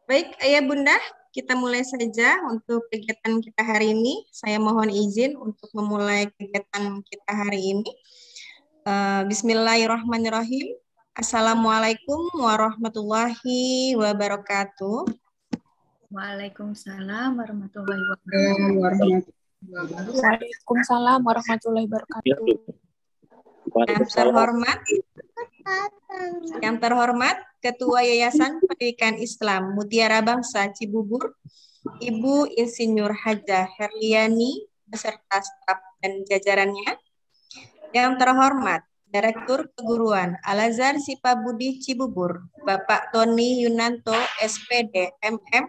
Baik, Ayah Bunda, kita mulai saja untuk kegiatan kita hari ini. Saya mohon izin untuk memulai kegiatan kita hari ini. Bismillahirrahmanirrahim. Assalamualaikum warahmatullahi wabarakatuh. Waalaikumsalam warahmatullahi wabarakatuh. Waalaikumsalam warahmatullahi wabarakatuh. Yang terhormat Ketua Yayasan Pendidikan Islam Mutiara Bangsa Cibubur, Ibu Insinyur Hajah Herliani beserta staf dan jajarannya. Yang terhormat Direktur Keguruan Al-Azhar Sipabudi Cibubur, Bapak Tony Yunanto SPD MM.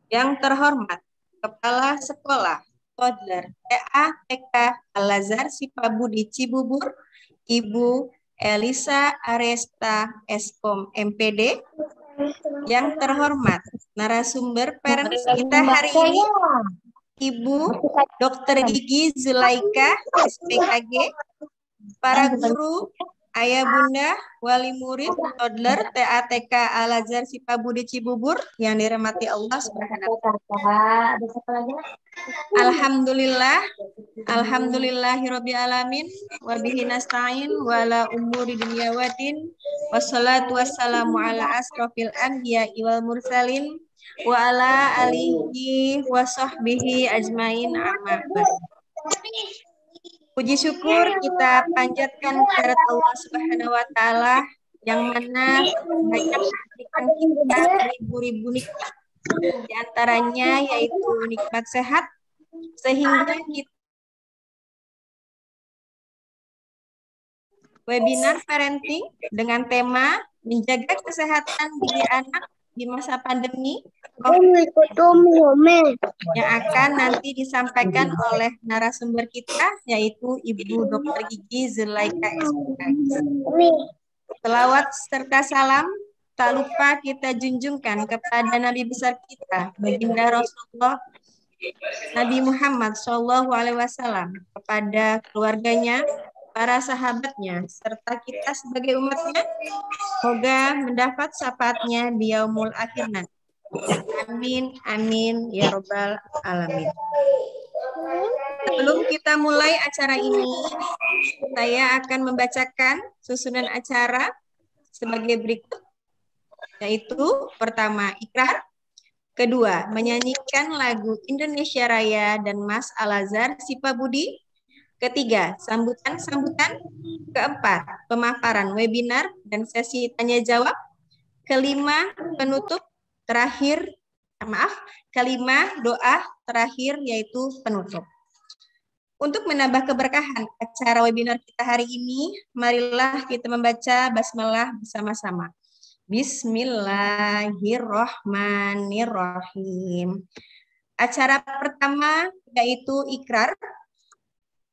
Yang terhormat Kepala Sekolah Toddler TK Al-Azhar Sipabudi Cibubur, Ibu Elisa Aresta Eskom MPD. Yang terhormat narasumber parents kita hari ini, Ibu Dr. Gigi Zulaika SPKG, para guru, ayah bunda, wali murid, toddler, TATK Al-Azhar Sipabudi Cibubur yang dirahmati Allah Subhanahu wa Ta'ala. Alhamdulillahirabbil alamin wa bihi nasta'in wa la umuri dunya waddin wassalatu wassalamu ala asrofil anbiya'i wal mursalin wa ala alihi wa sahbihi ajmain amma ba'd. Puji syukur kita panjatkan kepada Allah Subhanahu wa Ta'ala yang mana banyak memberikan kita ribu-ribu nikmat, di antaranya yaitu nikmat sehat, sehingga kita webinar parenting dengan tema menjaga kesehatan diri anak di masa pandemi yang akan nanti disampaikan oleh narasumber kita yaitu Ibu Dr. Gigi Zulaika SPKG. Selawat serta salam tak lupa kita junjungkan kepada Nabi besar kita, Baginda Rasulullah Nabi Muhammad SAW, kepada keluarganya, para sahabatnya, serta kita sebagai umatnya, semoga mendapat syafaatnya di yaumul akhir nanti. Amin, amin, ya robbal alamin. Sebelum kita mulai acara ini, saya akan membacakan susunan acara sebagai berikut, yaitu pertama, ikrar. Kedua, menyanyikan lagu Indonesia Raya dan Mas Al-Azhar Sipabudi. Ketiga, sambutan-sambutan. Keempat, pemaparan webinar dan sesi tanya-jawab. Kelima, penutup. Kelima, doa terakhir yaitu penutup. Untuk menambah keberkahan acara webinar kita hari ini, marilah kita membaca basmalah bersama-sama. Bismillahirrahmanirrahim. Acara pertama yaitu ikrar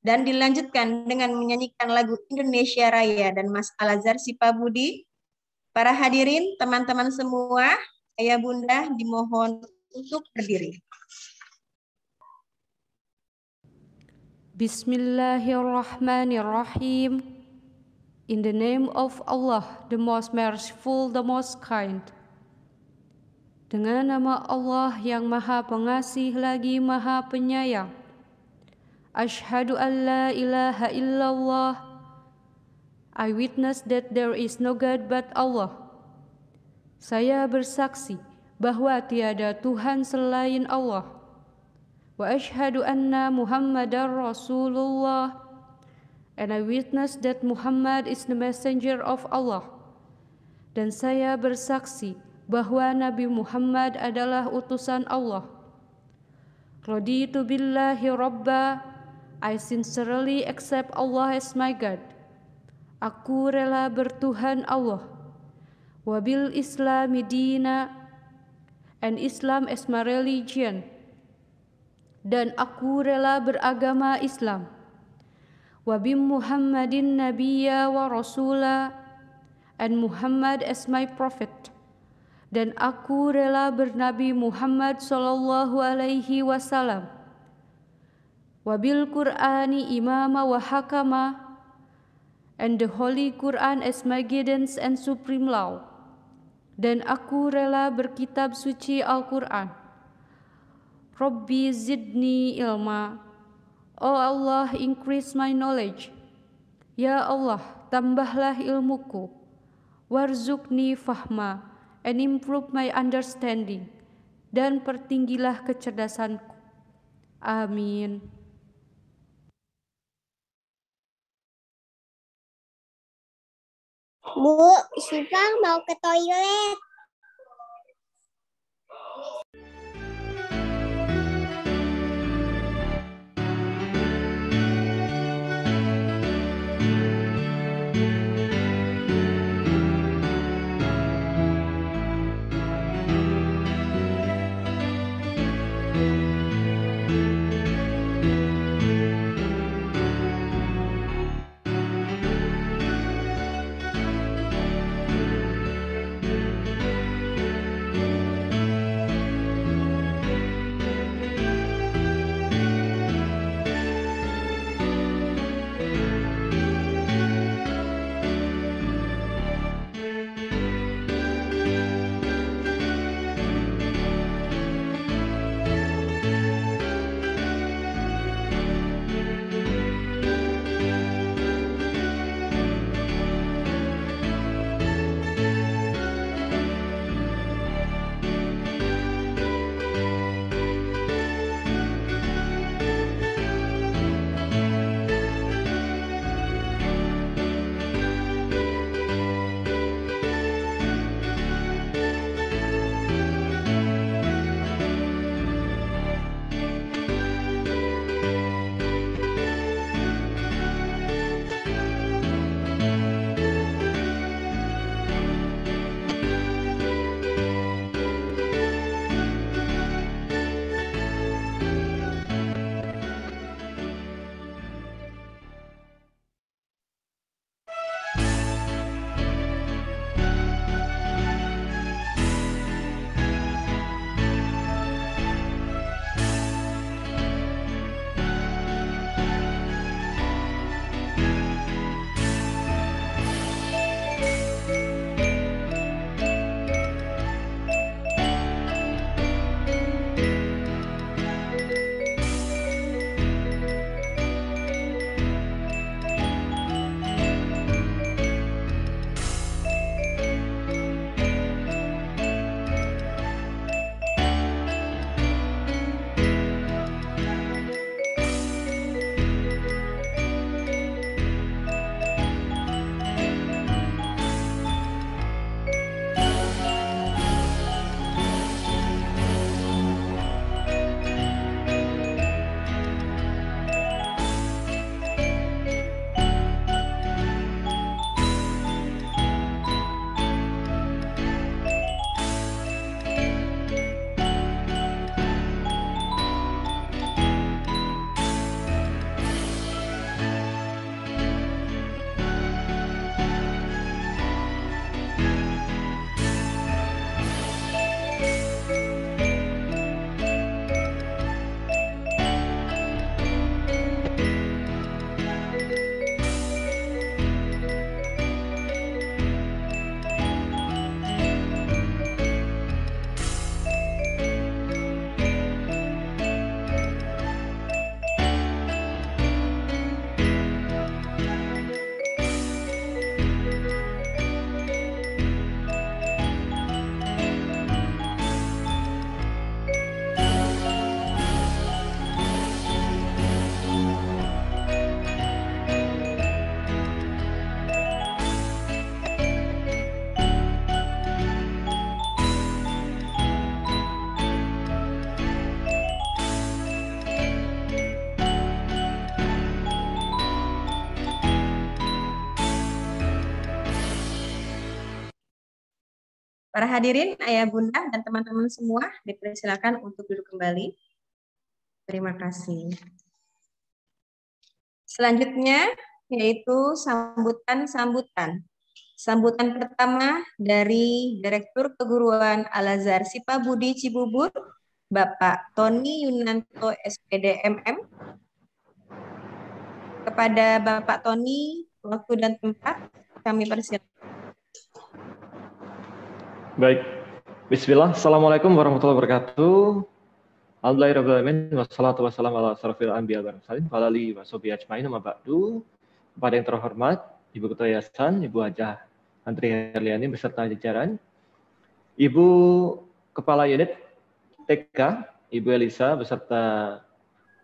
dan dilanjutkan dengan menyanyikan lagu Indonesia Raya dan Mas Al-Azhar Sipabudi. Para hadirin, teman-teman semua, ayah bunda dimohon untuk berdiri. Bismillahirrahmanirrahim. In the name of Allah, the most merciful, the most kind. Dengan nama Allah yang Maha Pengasih lagi Maha Penyayang. Asyhadu an la ilaha illallah. I witness that there is no God but Allah. Saya bersaksi bahwa tiada Tuhan selain Allah. Wa asyhadu anna Muhammadar Rasulullah. And I witness that Muhammad is the messenger of Allah. Dan saya bersaksi bahwa Nabi Muhammad adalah utusan Allah. Raditu billahi rabba. I sincerely accept Allah as my God. Aku rela bertuhan Allah. Wabil Islami dina. And Islam as my religion. Dan aku rela beragama Islam. Wabi Muhammadin Nabiya wa Rasula, and Muhammad as my prophet. Dan aku rela bernabi Muhammad sallallahu alaihi wasallam. Wabil Qur'ani imama wa hakama, and the Holy Quran as my guidance and supreme law. dan aku rela berkitab suci Al-Quran. Rabbi zidni ilma. Oh Allah, increase my knowledge. Ya Allah, tambahlah ilmuku. Warzukni fahma, and improve my understanding. Dan pertinggilah kecerdasanku. Amin. Bu, Syifa mau ke toilet. Para hadirin, ayah bunda, dan teman-teman semua dipersilakan untuk duduk kembali. Terima kasih. Selanjutnya yaitu sambutan-sambutan. Sambutan pertama dari Direktur Keguruan Al-Azhar Sipabudi Cibubur, Bapak Tony Yunanto SPD MM. Kepada Bapak Tony, waktu dan tempat kami persilakan. Baik. Bismillah. Assalamualaikum warahmatullahi wabarakatuh. Alhamdulillahirrahmanirrahim. Wassalatu wassalamu ala asrofil anbiya wal mursalin wa ala alihi wa sahbihi ajmain, amma ba'du. Kepada yang terhormat Ibu Ketua Yayasan, Ibu Hajah Antri Herliani beserta jajaran, Ibu Kepala Unit TK, Ibu Elisa beserta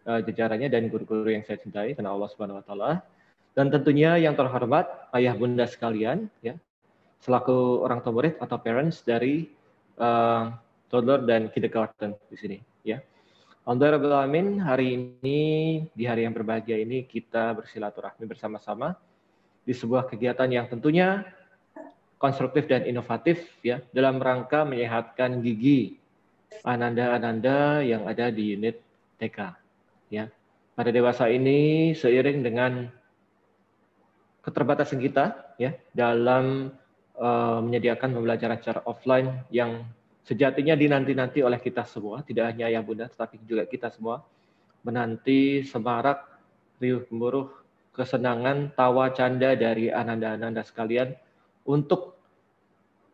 jajarannya dan guru-guru yang saya cintai karena Allah Subhanahu wa taala. Dan tentunya yang terhormat ayah bunda sekalian, ya, selaku orang tua murid atau parents dari toddler dan kindergarten di sini, ya. Alhamdulillah, hari ini di hari yang berbahagia ini kita bersilaturahmi bersama-sama di sebuah kegiatan yang tentunya konstruktif dan inovatif, ya, dalam rangka menyehatkan gigi ananda-ananda yang ada di unit TK, ya. Pada dewasa ini seiring dengan keterbatasan kita, ya, dalam menyediakan pembelajaran secara offline yang sejatinya dinanti-nanti oleh kita semua, tidak hanya ayah bunda, tetapi juga kita semua menanti semarak, riuh gemuruh, kesenangan, tawa, canda dari ananda-ananda sekalian untuk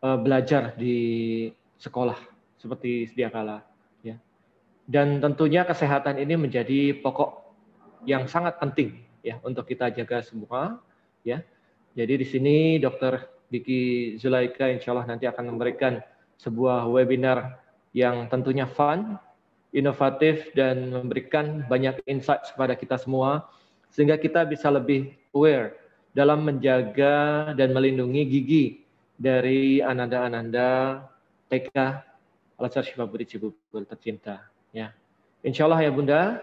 belajar di sekolah seperti sedia kala, ya. Dan tentunya kesehatan ini menjadi pokok yang sangat penting, ya, untuk kita jaga semua, ya. Jadi di sini Dr. Diki Zulaika insya Allah nanti akan memberikan sebuah webinar yang tentunya fun, inovatif, dan memberikan banyak insight kepada kita semua, sehingga kita bisa lebih aware dalam menjaga dan melindungi gigi dari ananda-ananda TK Al-Azhar Syifa Budi Cibubur tercinta. Ya. Insya Allah ya Bunda,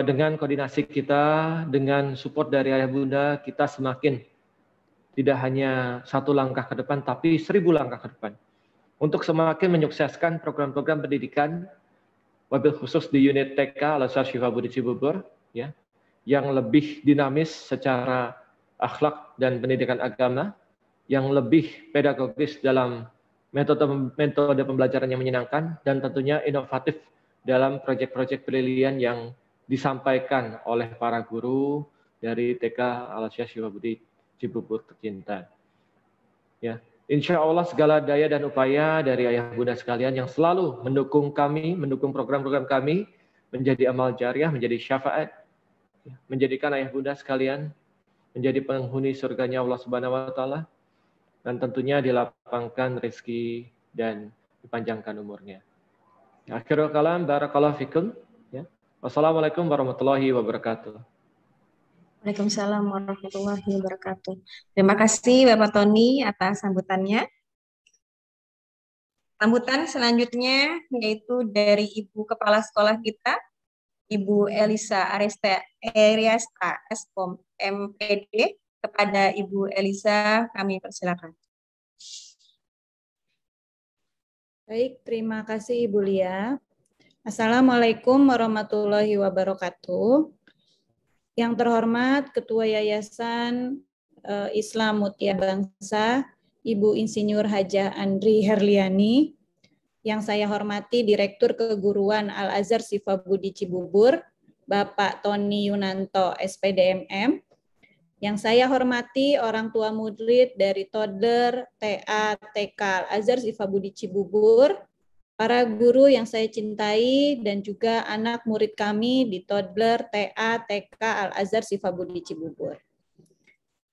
dengan koordinasi kita, dengan support dari ayah bunda, kita semakin tidak hanya satu langkah ke depan, tapi 1000 langkah ke depan. Untuk semakin menyukseskan program-program pendidikan, wabil khusus di unit TK Al-Azhar Syifa Budi Cibubur, ya, yang lebih dinamis secara akhlak dan pendidikan agama, yang lebih pedagogis dalam metode pembelajaran yang menyenangkan, dan tentunya inovatif dalam proyek-proyek brilian yang disampaikan oleh para guru dari TK Al-Azhar Syifa Budi Cibubur tercinta. Ya. Insya Allah segala daya dan upaya dari ayah bunda sekalian yang selalu mendukung kami, mendukung program-program kami, menjadi amal jariah, menjadi syafaat, menjadikan ayah bunda sekalian menjadi penghuni surganya Allah Subhanahu wa taala, dan tentunya dilapangkan rezeki dan dipanjangkan umurnya. Akhirul kalam, barakallahu fikum. Ya. Wassalamualaikum warahmatullahi wabarakatuh. Waalaikumsalam warahmatullahi wabarakatuh. Terima kasih Bapak Tony atas sambutannya. Sambutan selanjutnya yaitu dari Ibu Kepala Sekolah kita, Ibu Elisa Ariasta Eskom MPD. Kepada Ibu Elisa kami persilakan. Baik, terima kasih Ibu Lia. Assalamualaikum warahmatullahi wabarakatuh. Yang terhormat Ketua Yayasan Islam Mutia Bangsa, Ibu Insinyur Hajah Andri Herliani, yang saya hormati Direktur Keguruan Al-Azhar Syifa Budi Cibubur, Bapak Tony Yunanto, SPDMM, yang saya hormati orang tua murid dari toddler, TA, TK Al-Azhar Syifa Budi Cibubur, para guru yang saya cintai, dan juga anak murid kami di toddler, TA, TK Al-Azhar Syifa Budi Cibubur.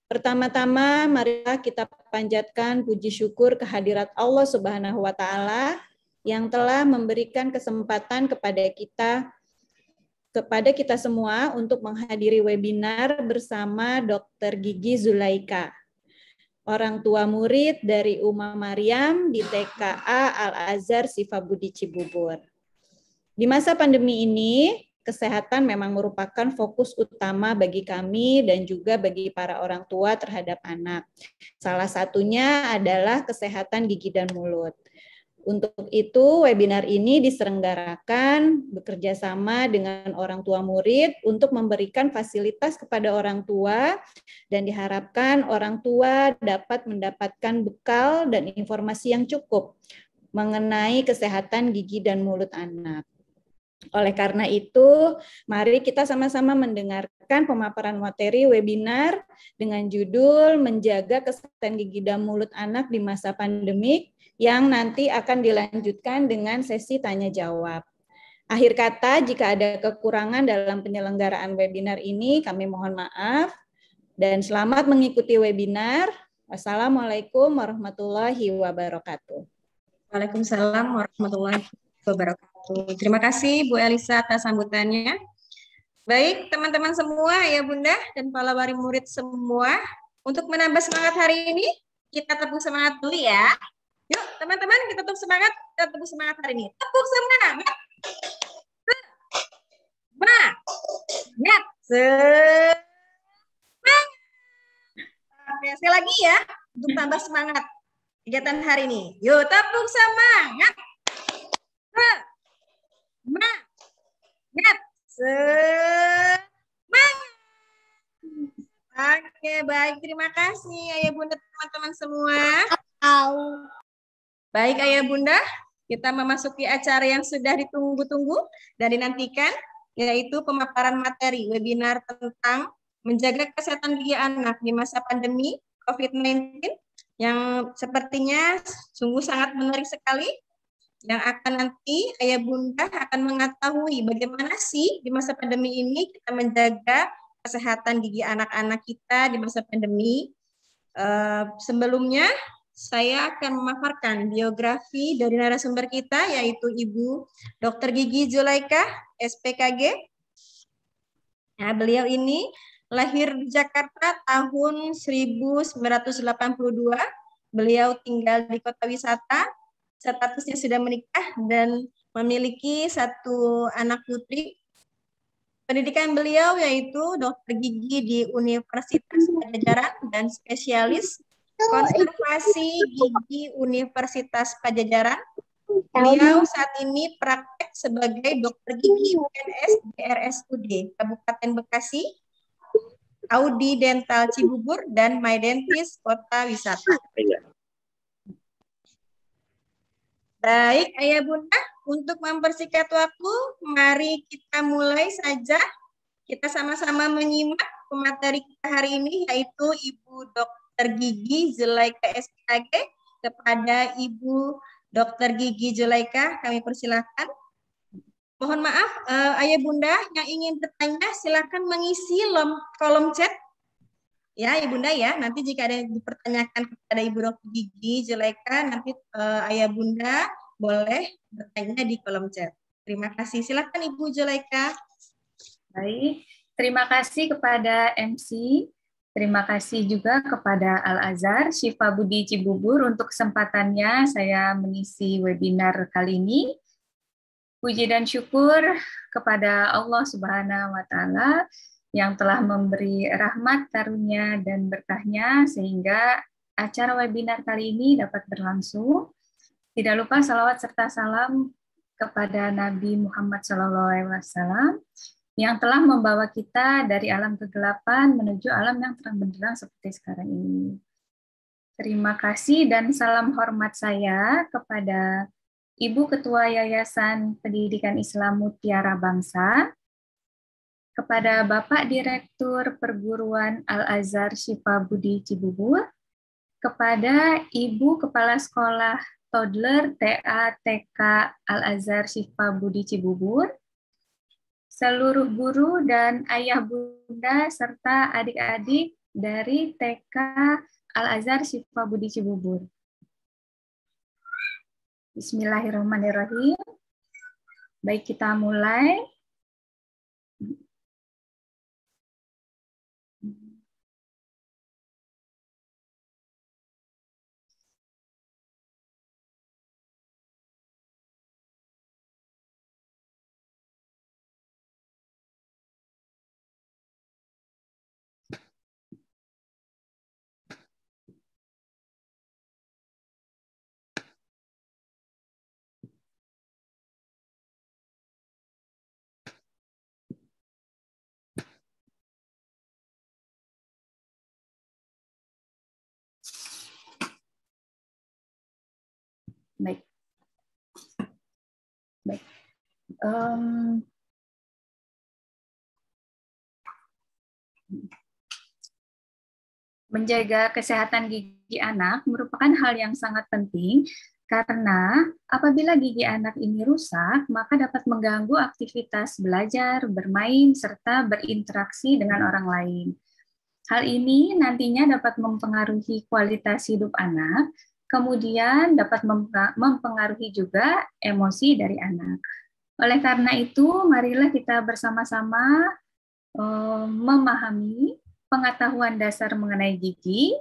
Pertama-tama, marilah kita panjatkan puji syukur kehadirat Allah Subhanahu wa taala yang telah memberikan kesempatan kepada kita semua untuk menghadiri webinar bersama Dr. Gigi Zulaika, orang tua murid dari Uma Maryam di TKA Al-Azhar Syifa Budi Cibubur. Di masa pandemi ini, kesehatan memang merupakan fokus utama bagi kami dan juga bagi para orang tua terhadap anak. Salah satunya adalah kesehatan gigi dan mulut. Untuk itu, webinar ini diselenggarakan bekerja sama dengan orang tua murid untuk memberikan fasilitas kepada orang tua, dan diharapkan orang tua dapat mendapatkan bekal dan informasi yang cukup mengenai kesehatan gigi dan mulut anak. Oleh karena itu, mari kita sama-sama mendengarkan pemaparan materi webinar dengan judul Menjaga Kesehatan Gigi dan Mulut Anak di Masa Pandemik, yang nanti akan dilanjutkan dengan sesi tanya jawab. Akhir kata, jika ada kekurangan dalam penyelenggaraan webinar ini, kami mohon maaf dan selamat mengikuti webinar. Wassalamualaikum warahmatullahi wabarakatuh. Waalaikumsalam warahmatullahi wabarakatuh. Terima kasih Bu Elisa atas sambutannya. Baik, teman-teman semua, ya Bunda, dan para wali murid semua, untuk menambah semangat hari ini, kita tepuk semangat dulu ya. Yuk, teman-teman, kita tepuk semangat hari ini. Tepuk semangat. Semangat. Semangat. Oke, sekali lagi ya, untuk tambah semangat kegiatan hari ini. Yuk, tepuk semangat. Semangat. Semangat. Oke, baik. Terima kasih Ayah Bunda, teman-teman semua. Baik Ayah Bunda, kita memasuki acara yang sudah ditunggu-tunggu dan dinantikan, yaitu pemaparan materi webinar tentang menjaga kesehatan gigi anak di masa pandemi COVID-19, yang sepertinya sungguh sangat menarik sekali, yang akan nanti Ayah Bunda akan mengetahui bagaimana sih di masa pandemi ini kita menjaga kesehatan gigi anak-anak kita di masa pandemi. Sebelumnya, saya akan memaparkan biografi dari narasumber kita, yaitu Ibu Dr. Gigi Zulaika, SPKG. Nah, beliau ini lahir di Jakarta tahun 1982. Beliau tinggal di Kota Wisata, statusnya sudah menikah dan memiliki satu anak putri. Pendidikan beliau yaitu dokter gigi di Universitas Padjadjaran dan spesialis konservasi gigi Universitas Padjadjaran. Beliau saat ini praktek sebagai dokter gigi UNS di RSUD Kabupaten Bekasi, Audi Dental Cibubur, dan My Dentist Kota Wisata. Baik, Ayah Bunda, untuk mempersingkat waktu, mari kita mulai saja. Kita sama-sama menyimak pemateri kita hari ini, yaitu Ibu Dr. Gigi Zulaika SPKG. Kepada Ibu Dr. Gigi Zulaika, kami persilakan. Mohon maaf, Ayah Bunda yang ingin bertanya, silakan mengisi kolom chat. Ya, Ibu Bunda ya, nanti jika ada yang dipertanyakan kepada Ibu Dr. Gigi Zulaika, nanti Ayah Bunda boleh bertanya di kolom chat. Terima kasih. Silakan Ibu Zulaika. Baik, terima kasih kepada MC, terima kasih juga kepada Al-Azhar Syifa Budi Cibubur untuk kesempatannya saya mengisi webinar kali ini. Puji dan syukur kepada Allah Subhanahu wa Ta'ala yang telah memberi rahmat, karunia, dan berkahnya sehingga acara webinar kali ini dapat berlangsung. Tidak lupa salawat serta salam kepada Nabi Muhammad SAW yang telah membawa kita dari alam kegelapan menuju alam yang terang benderang seperti sekarang ini. Terima kasih dan salam hormat saya kepada Ibu Ketua Yayasan Pendidikan Islam Mutiara Bangsa, kepada Bapak Direktur Perguruan Al-Azhar Syifa Budi Cibubur, kepada Ibu Kepala Sekolah Toddler TA TK Al-Azhar Syifa Budi Cibubur, seluruh guru dan ayah bunda serta adik-adik dari TK Al-Azhar Syifa Budi Cibubur. Bismillahirrahmanirrahim. Baik, kita mulai. Baik. Baik. Menjaga kesehatan gigi anak merupakan hal yang sangat penting Karena apabila gigi anak ini rusak, maka dapat mengganggu aktivitas belajar, bermain, serta berinteraksi dengan orang lain. Hal ini nantinya dapat mempengaruhi kualitas hidup anak, kemudian dapat mempengaruhi juga emosi dari anak. Oleh karena itu, marilah kita bersama-sama memahami pengetahuan dasar mengenai gigi,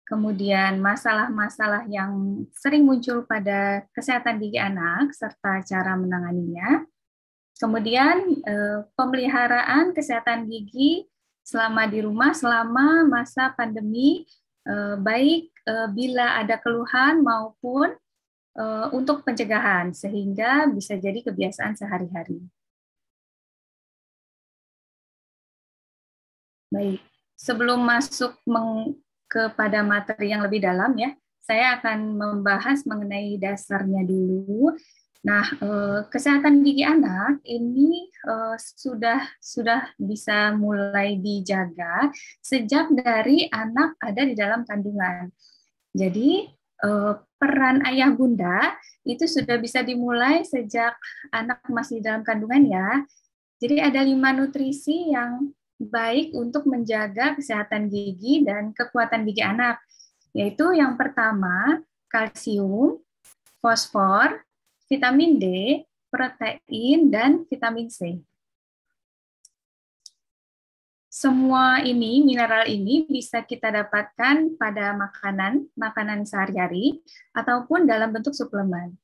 kemudian masalah-masalah yang sering muncul pada kesehatan gigi anak, serta cara menanganinya. Kemudian pemeliharaan kesehatan gigi selama di rumah, selama masa pandemi, baik bila ada keluhan maupun untuk pencegahan, sehingga bisa jadi kebiasaan sehari-hari. Baik, sebelum masuk kepada materi yang lebih dalam ya, saya akan membahas mengenai dasarnya dulu. Nah, kesehatan gigi anak ini sudah bisa mulai dijaga sejak dari anak ada di dalam kandungan. Jadi peran ayah bunda itu sudah bisa dimulai sejak anak masih dalam kandungan ya. Jadi ada 5 nutrisi yang baik untuk menjaga kesehatan gigi dan kekuatan gigi anak, yaitu yang pertama kalsium, fosfor, vitamin D, protein, dan vitamin C. Semua ini, mineral ini bisa kita dapatkan pada makanan sehari-hari, ataupun dalam bentuk suplemen.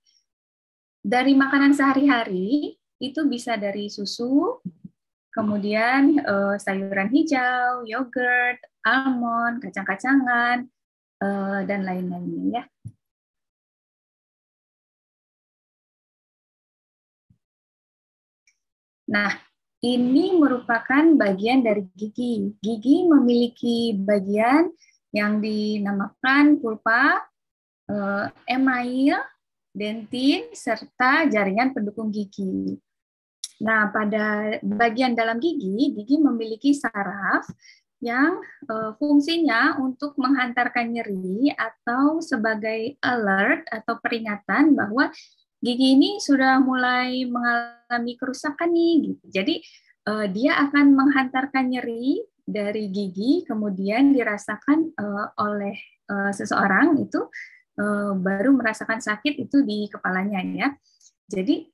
Dari makanan sehari-hari, itu bisa dari susu, kemudian sayuran hijau, yogurt, almond, kacang-kacangan, dan lain-lainnya ya. Nah, ini merupakan bagian dari gigi. Gigi memiliki bagian yang dinamakan pulpa, email, dentin, serta jaringan pendukung gigi. Nah, pada bagian dalam gigi, gigi memiliki saraf yang fungsinya untuk menghantarkan nyeri atau sebagai alert atau peringatan bahwa gigi ini sudah mulai mengalami kerusakan nih. Gitu. Jadi dia akan menghantarkan nyeri dari gigi, kemudian dirasakan oleh seseorang itu baru merasakan sakit itu di kepalanya ya. Jadi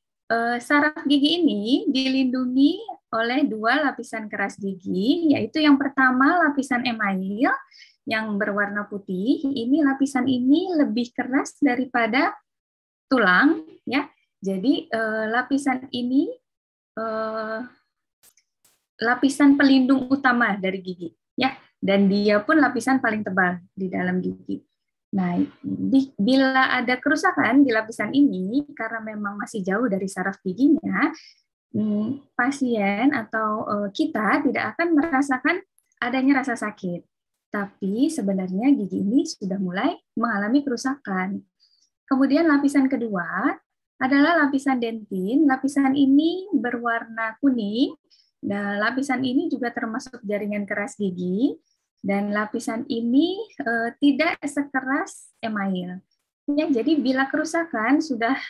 saraf gigi ini dilindungi oleh 2 lapisan keras gigi, yaitu yang pertama lapisan email yang berwarna putih. Ini lapisan ini lebih keras daripada tulang ya. Jadi lapisan ini lapisan pelindung utama dari gigi ya, dan dia pun lapisan paling tebal di dalam gigi. Nah, bila ada kerusakan di lapisan ini karena memang masih jauh dari saraf giginya, pasien atau kita tidak akan merasakan adanya rasa sakit. Tapi sebenarnya gigi ini sudah mulai mengalami kerusakan. Kemudian lapisan kedua adalah lapisan dentin. Lapisan ini berwarna kuning. Nah, lapisan ini juga termasuk jaringan keras gigi. Dan lapisan ini tidak sekeras email. Ya, jadi bila kerusakan sudah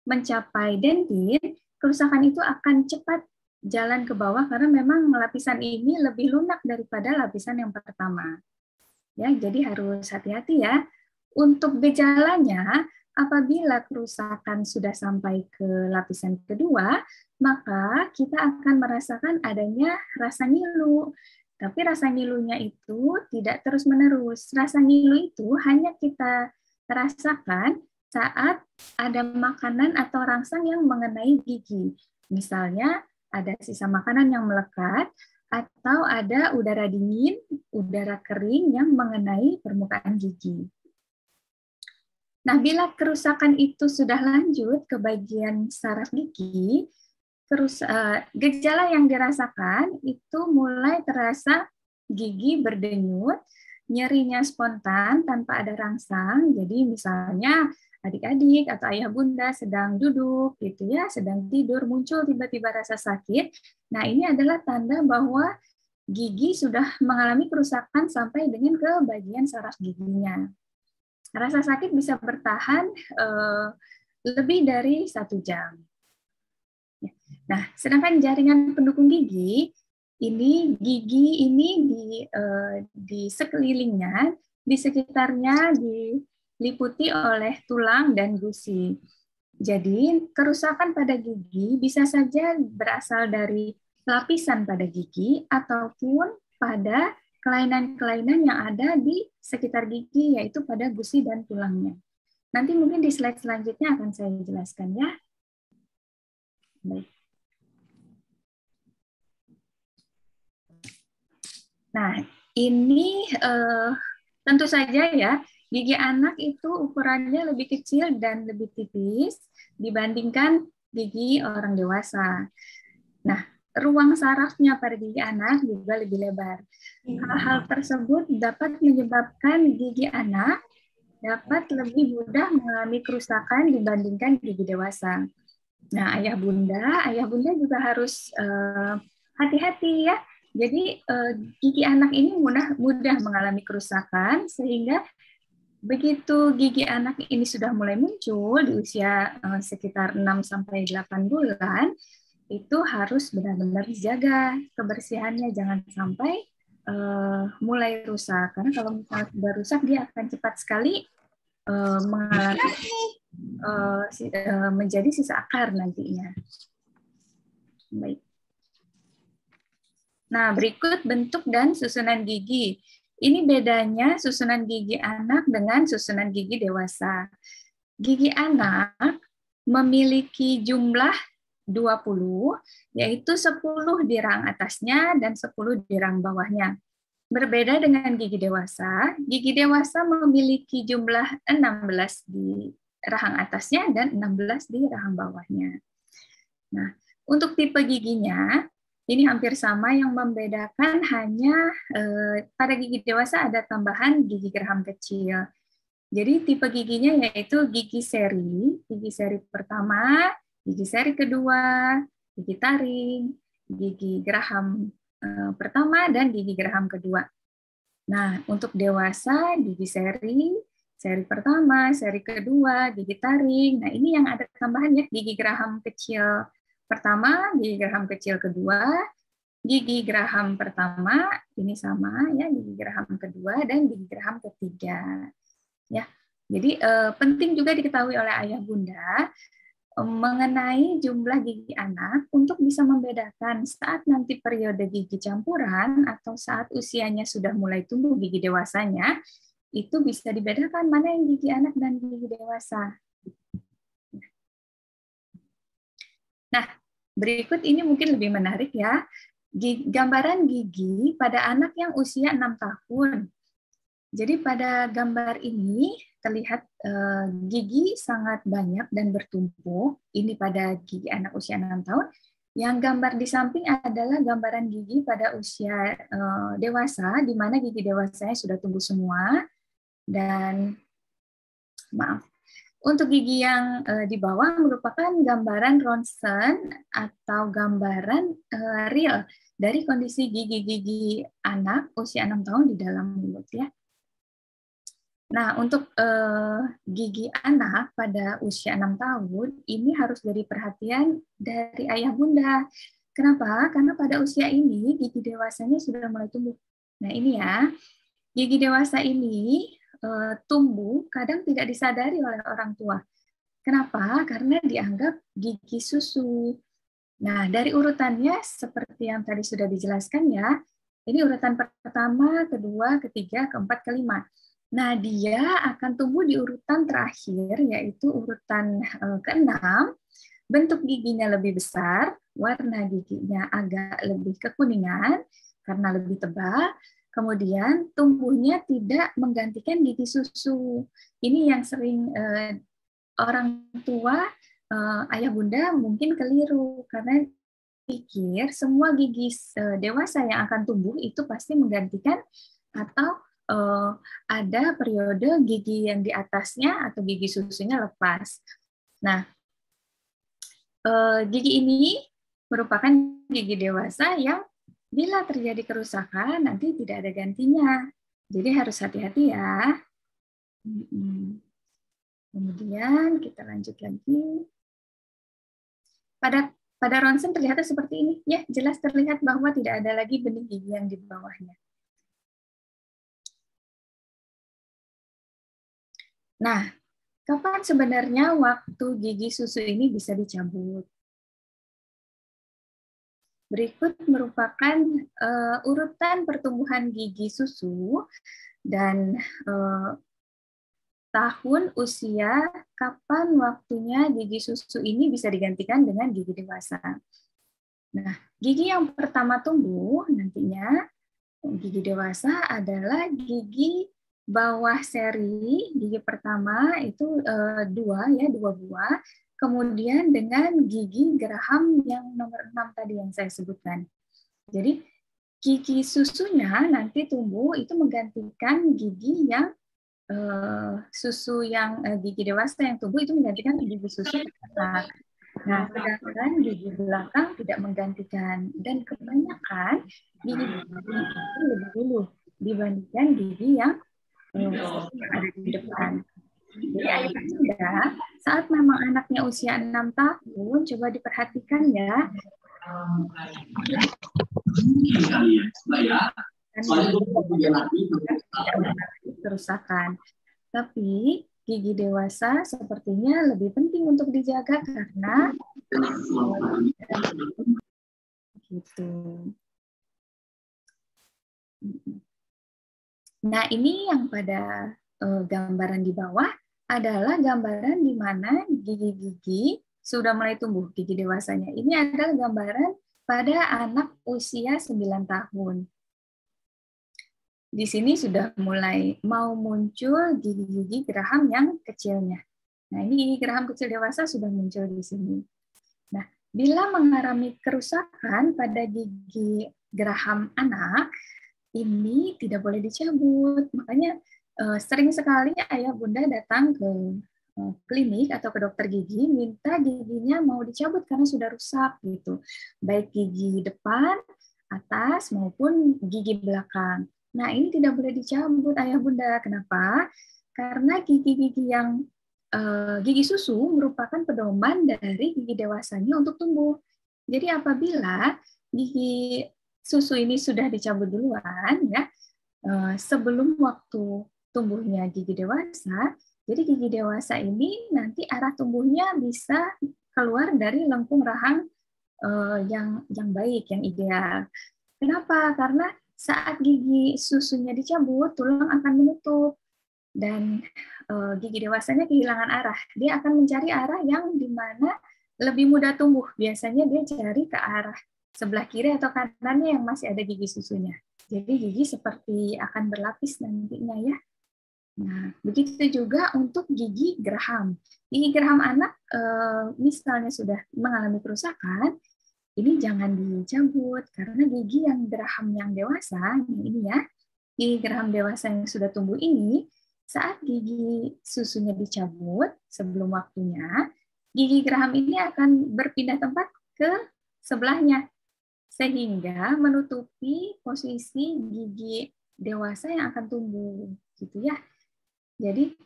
mencapai dentin, kerusakan itu akan cepat jalan ke bawah karena memang lapisan ini lebih lunak daripada lapisan yang pertama. Ya, jadi harus hati-hati ya. Untuk gejalanya, apabila kerusakan sudah sampai ke lapisan kedua, maka kita akan merasakan adanya rasa ngilu. Tapi rasa ngilunya itu tidak terus-menerus. Rasa ngilu itu hanya kita rasakan saat ada makanan atau rangsang yang mengenai gigi. Misalnya ada sisa makanan yang melekat, atau ada udara dingin, udara kering yang mengenai permukaan gigi. Nah, bila kerusakan itu sudah lanjut ke bagian saraf gigi, gejala yang dirasakan itu mulai terasa gigi berdenyut, nyerinya spontan tanpa ada rangsang. Jadi misalnya adik-adik atau ayah bunda sedang duduk gitu ya, sedang tidur, muncul tiba-tiba rasa sakit. Nah, ini adalah tanda bahwa gigi sudah mengalami kerusakan sampai dengan ke bagian saraf giginya. Rasa sakit bisa bertahan lebih dari 1 jam. Nah, sedangkan jaringan pendukung gigi ini di sekelilingnya, di sekitarnya diliputi oleh tulang dan gusi. Jadi, kerusakan pada gigi bisa saja berasal dari lapisan pada gigi ataupun pada kelainan-kelainan yang ada di sekitar gigi, yaitu pada gusi dan tulangnya. Nanti mungkin di slide selanjutnya akan saya jelaskan ya. Baik. Nah, ini tentu saja ya, gigi anak itu ukurannya lebih kecil dan lebih tipis dibandingkan gigi orang dewasa. Nah, ruang sarafnya pada gigi anak juga lebih lebar. Hal-hal tersebut dapat menyebabkan gigi anak dapat lebih mudah mengalami kerusakan dibandingkan gigi dewasa. Nah, ayah bunda juga harus hati-hati ya. Jadi gigi anak ini mudah mengalami kerusakan, sehingga begitu gigi anak ini sudah mulai muncul di usia sekitar 6-8 bulan, itu harus benar-benar dijaga kebersihannya, jangan sampai mulai rusak. Karena kalau misalnya sudah rusak, dia akan cepat sekali menjadi sisa akar nantinya. Baik. Nah, berikut bentuk dan susunan gigi. Ini bedanya susunan gigi anak dengan susunan gigi dewasa. Gigi anak memiliki jumlah 20, yaitu 10 di rang atasnya dan 10 di rang bawahnya. Berbeda dengan gigi dewasa memiliki jumlah 16 di rahang atasnya dan 16 di rahang bawahnya. Nah, untuk tipe giginya, ini hampir sama, yang membedakan hanya pada gigi dewasa ada tambahan gigi geraham kecil. Jadi tipe giginya yaitu gigi seri pertama, gigi seri kedua, gigi taring, gigi geraham pertama, dan gigi geraham kedua. Nah, untuk dewasa gigi seri pertama, seri kedua, gigi taring. Nah, ini yang ada tambahannya, gigi geraham kecil pertama, gigi geraham kecil kedua, gigi geraham pertama, ini sama ya, gigi geraham kedua, dan gigi geraham ketiga. Ya, jadi penting juga diketahui oleh ayah bunda mengenai jumlah gigi anak untuk bisa membedakan saat nanti periode gigi campuran atau saat usianya sudah mulai tumbuh gigi dewasanya, itu bisa dibedakan mana yang gigi anak dan gigi dewasa. Nah, berikut ini mungkin lebih menarik ya. Gambaran gigi pada anak yang usia 6 tahun. Jadi pada gambar ini terlihat gigi sangat banyak dan bertumpuk. Ini pada gigi anak usia 6 tahun. Yang gambar di samping adalah gambaran gigi pada usia dewasa, di mana gigi dewasanya sudah tumbuh semua. Dan maaf. Untuk gigi yang di bawah merupakan gambaran ronsen atau gambaran real dari kondisi gigi-gigi anak usia 6 tahun di dalam mulut ya. Nah, untuk gigi anak pada usia 6 tahun ini harus jadi perhatian dari ayah bunda. Kenapa? Karena pada usia ini gigi dewasanya sudah mulai tumbuh. Nah, ini ya. Gigi dewasa ini tumbuh kadang tidak disadari oleh orang tua. Kenapa? Karena dianggap gigi susu. Nah, dari urutannya seperti yang tadi sudah dijelaskan ya, ini urutan pertama, kedua, ketiga, keempat, kelima. Nah, dia akan tumbuh di urutan terakhir, yaitu urutan keenam. Bentuk giginya lebih besar, warna giginya agak lebih kekuningan karena lebih tebal. Kemudian tumbuhnya tidak menggantikan gigi susu. Ini yang sering orang tua, ayah bunda mungkin keliru karena pikir semua gigi dewasa yang akan tumbuh itu pasti menggantikan atau ada periode gigi yang di atasnya atau gigi susunya lepas. Nah, gigi ini merupakan gigi dewasa yang bila terjadi kerusakan, nanti tidak ada gantinya. Jadi harus hati-hati ya. Kemudian kita lanjut lagi. Pada ronsen terlihat seperti ini, ya, jelas terlihat bahwa tidak ada lagi benih gigi yang di bawahnya. Nah, kapan sebenarnya waktu gigi susu ini bisa dicabut? Berikut merupakan urutan pertumbuhan gigi susu dan tahun usia kapan waktunya gigi susu ini bisa digantikan dengan gigi dewasa. Nah, gigi yang pertama tumbuh nantinya, gigi dewasa adalah gigi bawah seri, gigi pertama itu dua buah, kemudian dengan gigi geraham yang nomor 6 tadi yang saya sebutkan. Jadi gigi susunya nanti tumbuh itu menggantikan gigi yang susu yang gigi dewasa yang tumbuh itu menggantikan gigi susu anak. Nah, sedangkan gigi belakang tidak menggantikan, dan kebanyakan gigi itu lebih dulu dibandingkan gigi yang ada di depan. Jadi ayah bunda, saat memang anaknya usia 6 tahun, coba diperhatikan ya. Kerusakan. Tapi gigi dewasa sepertinya lebih penting untuk dijaga karena gitu. Nah, ini yang pada gambaran di bawah adalah gambaran di mana gigi-gigi sudah mulai tumbuh, gigi dewasanya. Ini adalah gambaran pada anak usia 9 tahun. Di sini sudah mulai mau muncul gigi-gigi geraham yang kecilnya. Nah, ini gigi geraham kecil dewasa sudah muncul di sini. Nah, bila mengalami kerusakan pada gigi geraham anak, ini tidak boleh dicabut. Makanya sering sekali ayah bunda datang ke klinik atau ke dokter gigi minta giginya mau dicabut karena sudah rusak gitu. Baik gigi depan, atas maupun gigi belakang. Nah, ini tidak boleh dicabut ayah bunda. Kenapa? Karena gigi-gigi yang gigi susu merupakan pedoman dari gigi dewasanya untuk tumbuh. Jadi apabila gigi susu ini sudah dicabut duluan, ya, sebelum waktu tumbuhnya gigi dewasa, jadi gigi dewasa ini nanti arah tumbuhnya bisa keluar dari lengkung rahang yang baik, yang ideal. Kenapa? Karena saat gigi susunya dicabut, tulang akan menutup dan gigi dewasanya kehilangan arah. Dia akan mencari arah yang dimana lebih mudah tumbuh. Biasanya dia cari ke arah sebelah kiri atau kanannya yang masih ada gigi susunya. Jadi gigi seperti akan berlapis nantinya ya. Nah, begitu juga untuk gigi geraham. Gigi geraham anak misalnya sudah mengalami kerusakan, ini jangan dicabut karena gigi yang geraham yang dewasa, ini ya, gigi geraham dewasa yang sudah tumbuh ini, saat gigi susunya dicabut sebelum waktunya, gigi geraham ini akan berpindah tempat ke sebelahnya, sehingga menutupi posisi gigi dewasa yang akan tumbuh, gitu ya. Jadi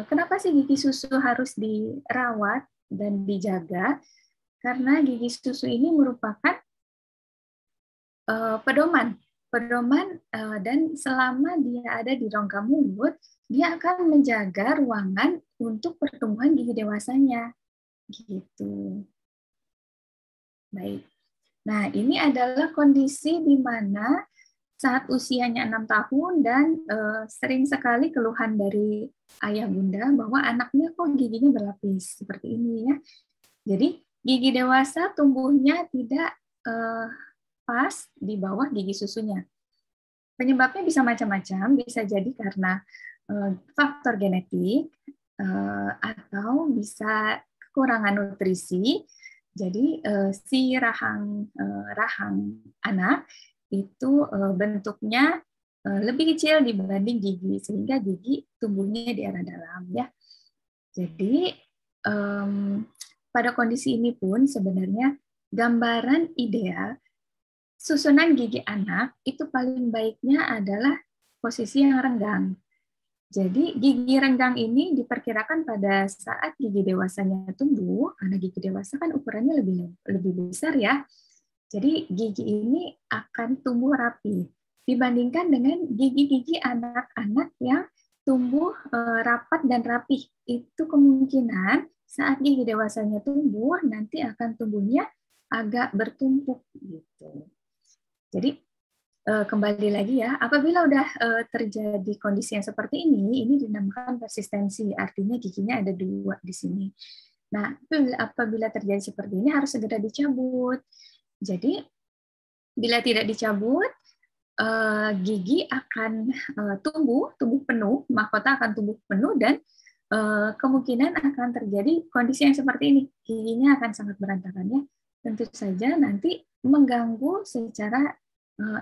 kenapa sih gigi susu harus dirawat dan dijaga? Karena gigi susu ini merupakan pedoman dan selama dia ada di rongga mulut, dia akan menjaga ruangan untuk pertumbuhan gigi dewasanya. Gitu. Baik. Nah, ini adalah kondisi di mana saat usianya 6 tahun dan sering sekali keluhan dari ayah bunda bahwa anaknya kok giginya berlapis seperti ini ya. Jadi gigi dewasa tumbuhnya tidak pas di bawah gigi susunya. Penyebabnya bisa macam-macam, bisa jadi karena faktor genetik atau bisa kekurangan nutrisi. Jadi si rahang anak itu bentuknya lebih kecil dibanding gigi, sehingga gigi tumbuhnya di arah dalam ya. Jadi pada kondisi ini pun sebenarnya gambaran ideal susunan gigi anak itu paling baiknya adalah posisi yang renggang. Jadi gigi renggang ini diperkirakan pada saat gigi dewasanya tumbuh, karena gigi dewasa kan ukurannya lebih besar ya. Jadi gigi ini akan tumbuh rapi dibandingkan dengan gigi-gigi anak-anak yang tumbuh rapat dan rapih. Itu kemungkinan saat gigi dewasanya tumbuh nanti akan tumbuhnya agak bertumpuk gitu. Jadi kembali lagi ya, apabila udah terjadi kondisi yang seperti ini dinamakan persistensi, artinya giginya ada 2 di sini. Nah, apabila terjadi seperti ini harus segera dicabut. Jadi, bila tidak dicabut, gigi akan tumbuh penuh, mahkota akan tumbuh penuh, dan kemungkinan akan terjadi kondisi yang seperti ini. Giginya akan sangat berantakan ya. Tentu saja nanti mengganggu secara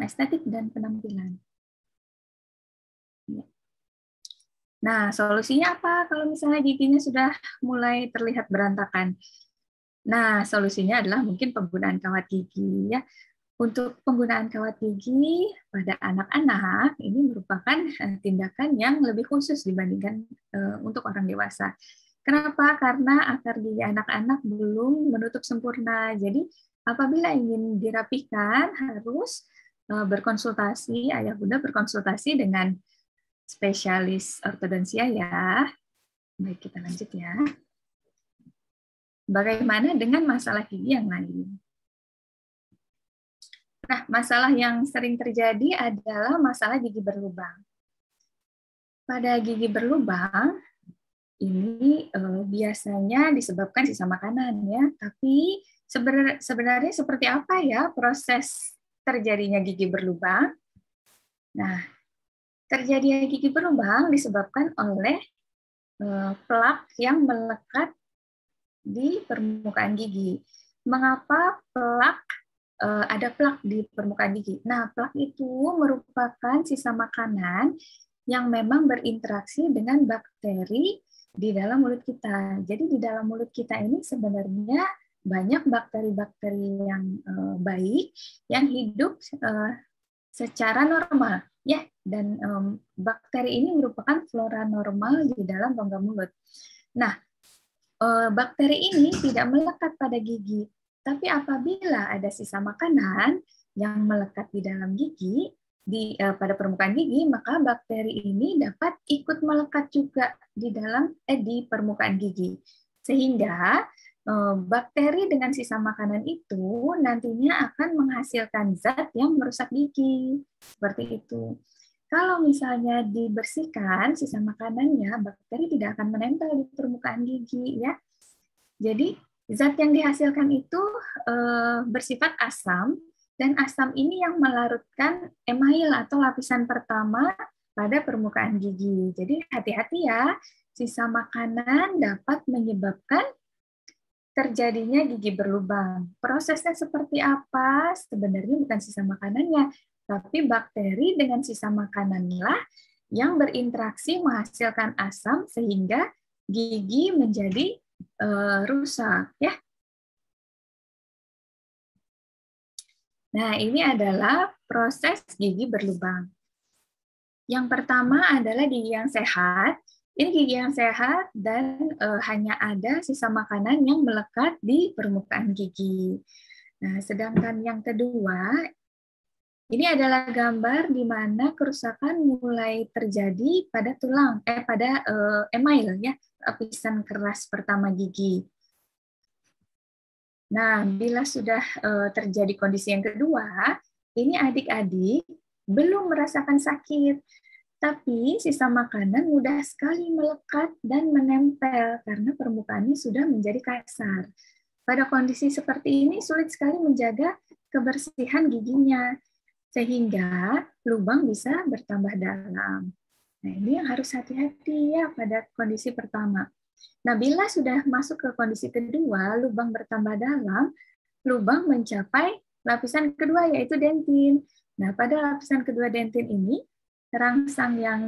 estetik dan penampilan. Nah, solusinya apa kalau misalnya giginya sudah mulai terlihat berantakan? Nah, solusinya adalah mungkin penggunaan kawat gigi ya. Untuk penggunaan kawat gigi pada anak-anak ini merupakan tindakan yang lebih khusus dibandingkan untuk orang dewasa. Kenapa? Karena akar gigi anak-anak belum menutup sempurna. Jadi apabila ingin dirapikan harus berkonsultasi, ayah bunda berkonsultasi dengan spesialis ortodonsia ya. Baik, kita lanjut ya. Bagaimana dengan masalah gigi yang lain? Nah, masalah yang sering terjadi adalah masalah gigi berlubang. Pada gigi berlubang, ini biasanya disebabkan sisa makanan ya, tapi sebenarnya seperti apa ya proses terjadinya gigi berlubang? Nah, terjadinya gigi berlubang disebabkan oleh plak yang melekat di permukaan gigi. Mengapa ada plak di permukaan gigi? Nah, plak itu merupakan sisa makanan yang memang berinteraksi dengan bakteri di dalam mulut kita. Jadi di dalam mulut kita ini sebenarnya banyak bakteri-bakteri yang baik yang hidup secara normal ya, dan bakteri ini merupakan flora normal di dalam rongga mulut. Nah, bakteri ini tidak melekat pada gigi, tapi apabila ada sisa makanan yang melekat di dalam gigi pada permukaan gigi, maka bakteri ini dapat ikut melekat juga di permukaan gigi, sehingga bakteri dengan sisa makanan itu nantinya akan menghasilkan zat yang merusak gigi. Seperti itu. Kalau misalnya dibersihkan sisa makanannya, bakteri tidak akan menempel di permukaan gigi ya. Jadi zat yang dihasilkan itu bersifat asam, dan asam ini yang melarutkan email atau lapisan pertama pada permukaan gigi. Jadi hati-hati ya, sisa makanan dapat menyebabkan terjadinya gigi berlubang. Prosesnya seperti apa? Sebenarnya bukan sisa makanannya, tapi bakteri dengan sisa makananlah yang berinteraksi menghasilkan asam sehingga gigi menjadi rusak ya. Nah, ini adalah proses gigi berlubang. Yang pertama adalah gigi yang sehat. Ini gigi yang sehat dan hanya ada sisa makanan yang melekat di permukaan gigi. Nah, sedangkan yang kedua, ini adalah gambar di mana kerusakan mulai terjadi pada tulang, pada email ya, lapisan keras pertama gigi. Nah, bila sudah terjadi kondisi yang kedua, ini adik-adik belum merasakan sakit, tapi sisa makanan mudah sekali melekat dan menempel karena permukaannya sudah menjadi kasar. Pada kondisi seperti ini sulit sekali menjaga kebersihan giginya, sehingga lubang bisa bertambah dalam. Nah, ini yang harus hati-hati ya pada kondisi pertama. Nah, bila sudah masuk ke kondisi kedua, lubang bertambah dalam, lubang mencapai lapisan kedua yaitu dentin. Nah, pada lapisan kedua dentin ini, rangsang yang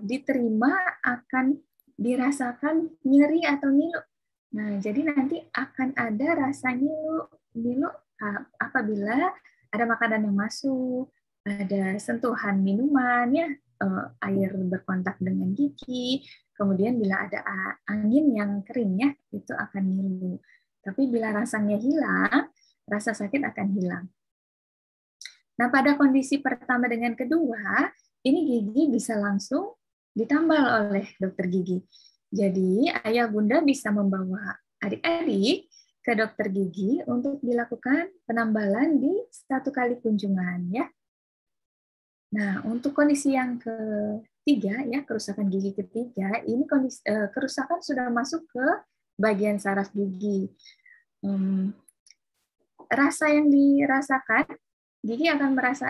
diterima akan dirasakan nyeri atau ngilu. Nah, jadi nanti akan ada rasa ngilu apabila ada makanan yang masuk ada sentuhan minuman ya, air berkontak dengan gigi, kemudian bila ada angin yang kering ya, itu akan ngilu. Tapi bila rasanya hilang, rasa sakit akan hilang. Nah, pada kondisi pertama dengan kedua, ini gigi bisa langsung ditambal oleh dokter gigi. Jadi, ayah bunda bisa membawa adik-adik ke dokter gigi untuk dilakukan penambalan di 1 kali kunjungan ya. Nah, untuk kondisi yang ketiga ya, kerusakan gigi ketiga, ini kondisi kerusakan sudah masuk ke bagian saraf gigi. Rasa yang dirasakan, gigi akan merasa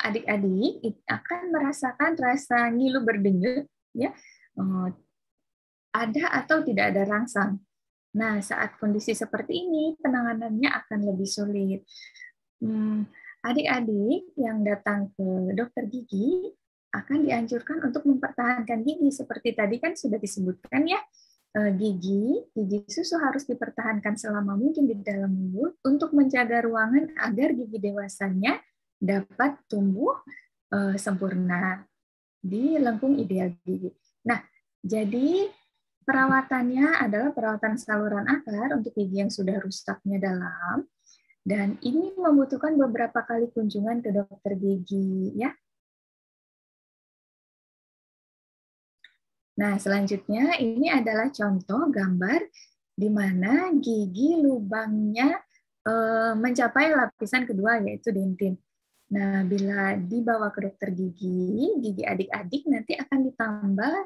adik-adik akan merasakan rasa ngilu berdenyut ya, ada atau tidak ada rangsang. Nah, saat kondisi seperti ini penanganannya akan lebih sulit. Adik-adik yang datang ke dokter gigi akan dianjurkan untuk mempertahankan gigi seperti tadi kan sudah disebutkan ya. Gigi susu harus dipertahankan selama mungkin di dalam mulut untuk menjaga ruangan agar gigi dewasanya dapat tumbuh sempurna di lengkung ideal gigi. Nah, jadi perawatannya adalah perawatan saluran akar untuk gigi yang sudah rusaknya dalam, dan ini membutuhkan beberapa kali kunjungan ke dokter gigi ya. Nah, selanjutnya ini adalah contoh gambar di mana gigi lubangnya mencapai lapisan kedua yaitu dentin. Nah, bila dibawa ke dokter gigi adik-adik nanti akan ditambah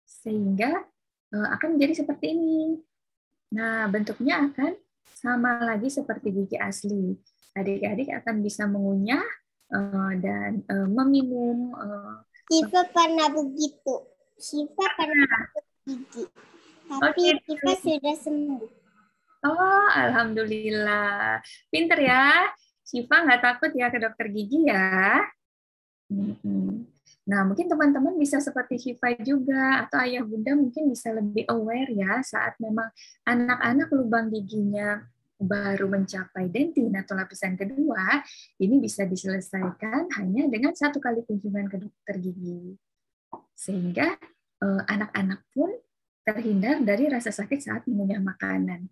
sehingga akan menjadi seperti ini. Nah, bentuknya akan sama lagi seperti gigi asli. Adik-adik akan bisa mengunyah dan meminum. Siva pernah begitu. Siva pernah gigi, tapi Siva sudah sembuh. Oh, alhamdulillah. Pinter ya. Siva nggak takut ya ke dokter gigi ya. Nah, mungkin teman-teman bisa seperti Siva juga, atau ayah bunda mungkin bisa lebih aware ya saat memang anak-anak lubang giginya baru mencapai dentin atau lapisan kedua, ini bisa diselesaikan hanya dengan 1 kali kunjungan ke dokter gigi. Sehingga anak-anak pun terhindar dari rasa sakit saat mengunyah makanan.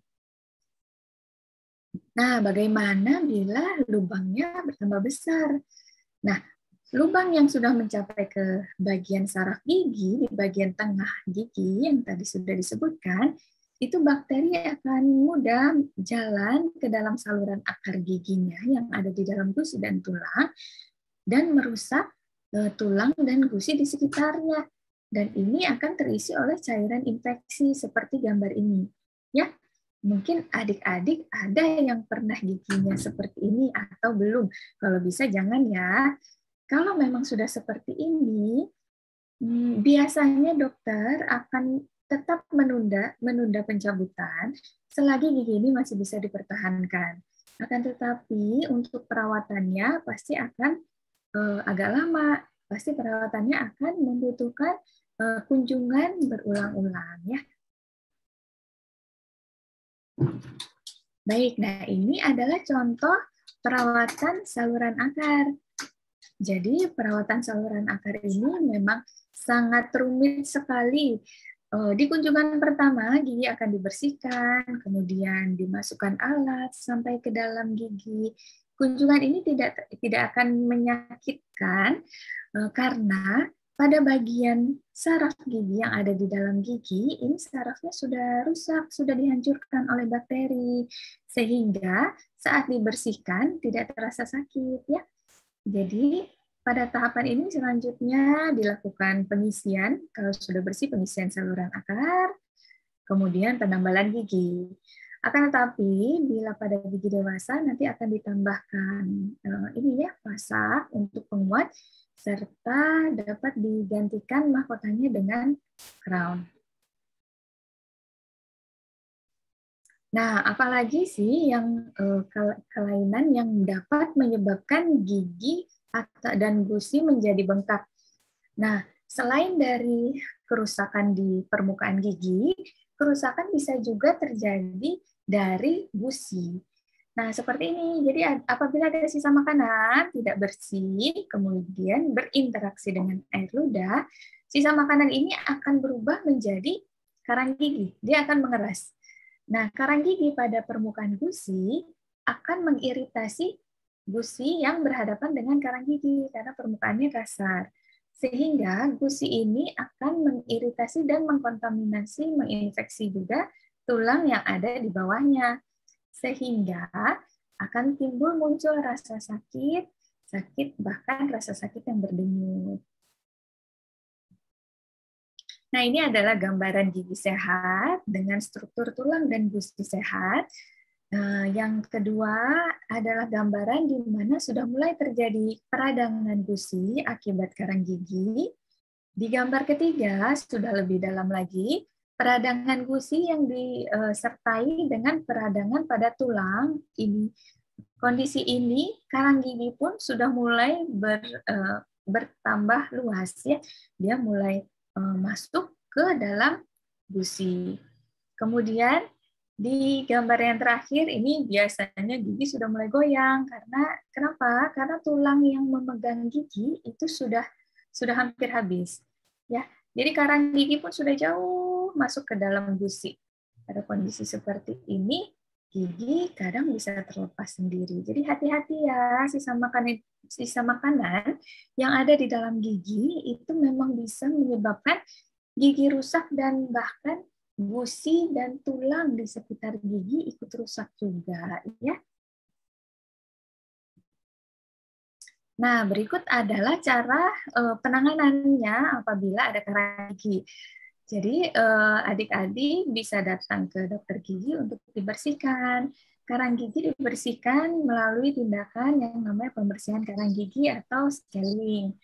Nah, bagaimana bila lubangnya bertambah besar? Nah, lubang yang sudah mencapai ke bagian saraf gigi, di bagian tengah gigi yang tadi sudah disebutkan, itu bakteri akan mudah jalan ke dalam saluran akar giginya yang ada di dalam gusi dan tulang, dan merusak tulang dan gusi di sekitarnya. Dan ini akan terisi oleh cairan infeksi seperti gambar ini. Ya, mungkin adik-adik ada yang pernah giginya seperti ini atau belum. Kalau bisa jangan ya. Kalau memang sudah seperti ini, biasanya dokter akan tetap menunda pencabutan selagi gigi ini masih bisa dipertahankan. Akan tetapi untuk perawatannya pasti akan agak lama. Pasti perawatannya akan membutuhkan kunjungan berulang-ulang ya. Baik, nah ini adalah contoh perawatan saluran akar. Jadi perawatan saluran akar ini memang sangat rumit sekali. Di kunjungan pertama gigi akan dibersihkan, kemudian dimasukkan alat sampai ke dalam gigi. Kunjungan ini tidak akan menyakitkan karena pada bagian saraf gigi yang ada di dalam gigi, ini sarafnya sudah rusak, sudah dihancurkan oleh bakteri, sehingga saat dibersihkan tidak terasa sakit ya. Jadi pada tahapan ini selanjutnya dilakukan pengisian, kalau sudah bersih pengisian saluran akar, kemudian penambalan gigi. Akan tetapi bila pada gigi dewasa nanti akan ditambahkan ini ya pasak untuk penguat serta dapat digantikan mahkotanya dengan crown. Nah, apalagi sih yang kelainan yang dapat menyebabkan gigi dan gusi menjadi bengkak. Nah, selain dari kerusakan di permukaan gigi, kerusakan bisa juga terjadi dari gusi. Nah, seperti ini. Jadi apabila ada sisa makanan tidak bersih, kemudian berinteraksi dengan air ludah, sisa makanan ini akan berubah menjadi karang gigi. Dia akan mengeras. Nah, karang gigi pada permukaan gusi akan mengiritasi gusi yang berhadapan dengan karang gigi karena permukaannya kasar. Sehingga gusi ini akan mengiritasi dan mengkontaminasi, menginfeksi juga tulang yang ada di bawahnya. Sehingga akan timbul muncul rasa sakit, bahkan rasa sakit yang berdenyut. Nah, ini adalah gambaran gigi sehat dengan struktur tulang dan gusi sehat. Yang kedua adalah gambaran di mana sudah mulai terjadi peradangan gusi akibat karang gigi. Di gambar ketiga sudah lebih dalam lagi, peradangan gusi yang disertai dengan peradangan pada tulang. Kondisi ini karang gigi pun sudah mulai bertambah luas ya. Dia mulai masuk ke dalam gusi. Kemudian di gambar yang terakhir ini biasanya gigi sudah mulai goyang kenapa? Karena tulang yang memegang gigi itu sudah hampir habis. Ya, jadi karang gigi pun sudah jauh masuk ke dalam gusi. Pada kondisi seperti ini, gigi kadang bisa terlepas sendiri. Jadi hati-hati ya, sisa makanan yang ada di dalam gigi itu memang bisa menyebabkan gigi rusak dan bahkan gusi dan tulang di sekitar gigi ikut rusak juga ya. Nah, berikut adalah cara penanganannya apabila ada karang gigi. Jadi adik-adik bisa datang ke dokter gigi untuk dibersihkan. Karang gigi dibersihkan melalui tindakan yang namanya pembersihan karang gigi atau scaling.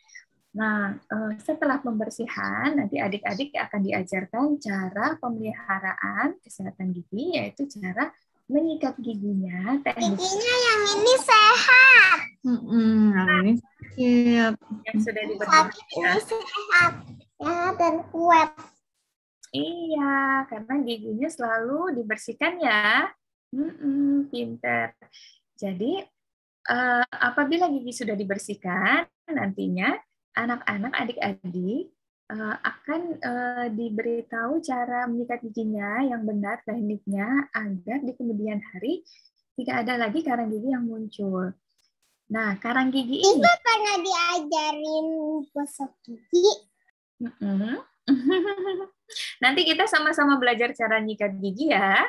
Nah, setelah pembersihan, nanti adik-adik akan diajarkan cara pemeliharaan kesehatan gigi, yaitu cara menyikat giginya. Giginya yang ini sehat. Yang ini sakit. Yang sudah dibersihkan. Sehat ya, dan kuat. Iya, karena giginya selalu dibersihkan ya. Pinter. Jadi, apabila gigi sudah dibersihkan, nantinya anak-anak, adik-adik akan diberitahu cara menyikat giginya yang benar, tekniknya, agar di kemudian hari tidak ada lagi karang gigi yang muncul. Nah, karang gigi ini... Ibu pernah diajarin gosok gigi? Nanti kita sama-sama belajar cara nyikat gigi ya.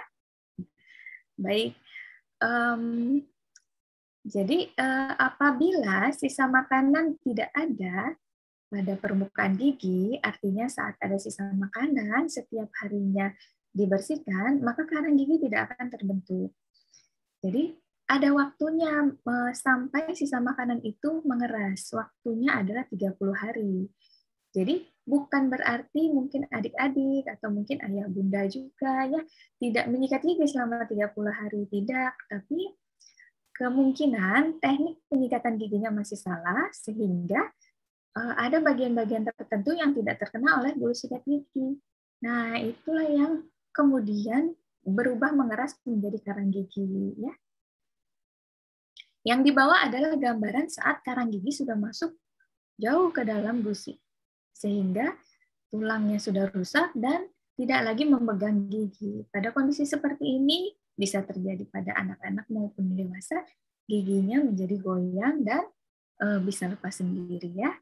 Baik. Jadi apabila sisa makanan tidak ada pada permukaan gigi, artinya saat ada sisa makanan setiap harinya dibersihkan, maka karang gigi tidak akan terbentuk. Jadi ada waktunya sampai sisa makanan itu mengeras. Waktunya adalah 30 hari. Jadi bukan berarti mungkin adik-adik atau mungkin ayah bunda juga ya tidak menyikat gigi selama 30 hari, tidak, tapi kemungkinan teknik penyikatan giginya masih salah sehingga ada bagian-bagian tertentu yang tidak terkena oleh bulu sikat gigi. Nah, itulah yang kemudian berubah mengeras menjadi karang gigi ya. Yang di bawah adalah gambaran saat karang gigi sudah masuk jauh ke dalam gusi. Sehingga tulangnya sudah rusak dan tidak lagi memegang gigi. Pada kondisi seperti ini bisa terjadi pada anak-anak maupun dewasa, giginya menjadi goyang dan bisa lepas sendiri ya.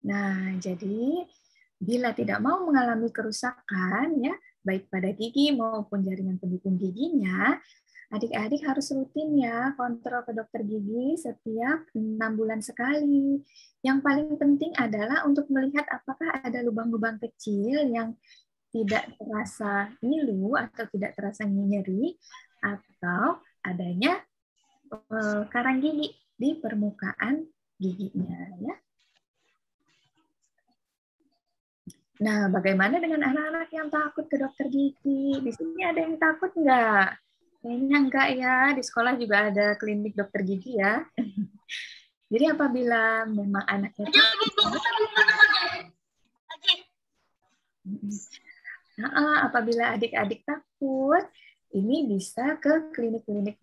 Nah, jadi bila tidak mau mengalami kerusakan ya, baik pada gigi maupun jaringan pendukung giginya, adik-adik harus rutin ya kontrol ke dokter gigi setiap 6 bulan sekali. Yang paling penting adalah untuk melihat apakah ada lubang-lubang kecil yang tidak terasa ngilu atau tidak terasa nyeri atau adanya karang gigi di permukaan giginya ya. Nah, bagaimana dengan anak-anak yang takut ke dokter gigi? Di sini ada yang takut nggak? Kayaknya enggak ya, di sekolah juga ada klinik dokter gigi ya. Jadi apabila memang anaknya apabila adik-adik takut, ini bisa ke klinik-klinik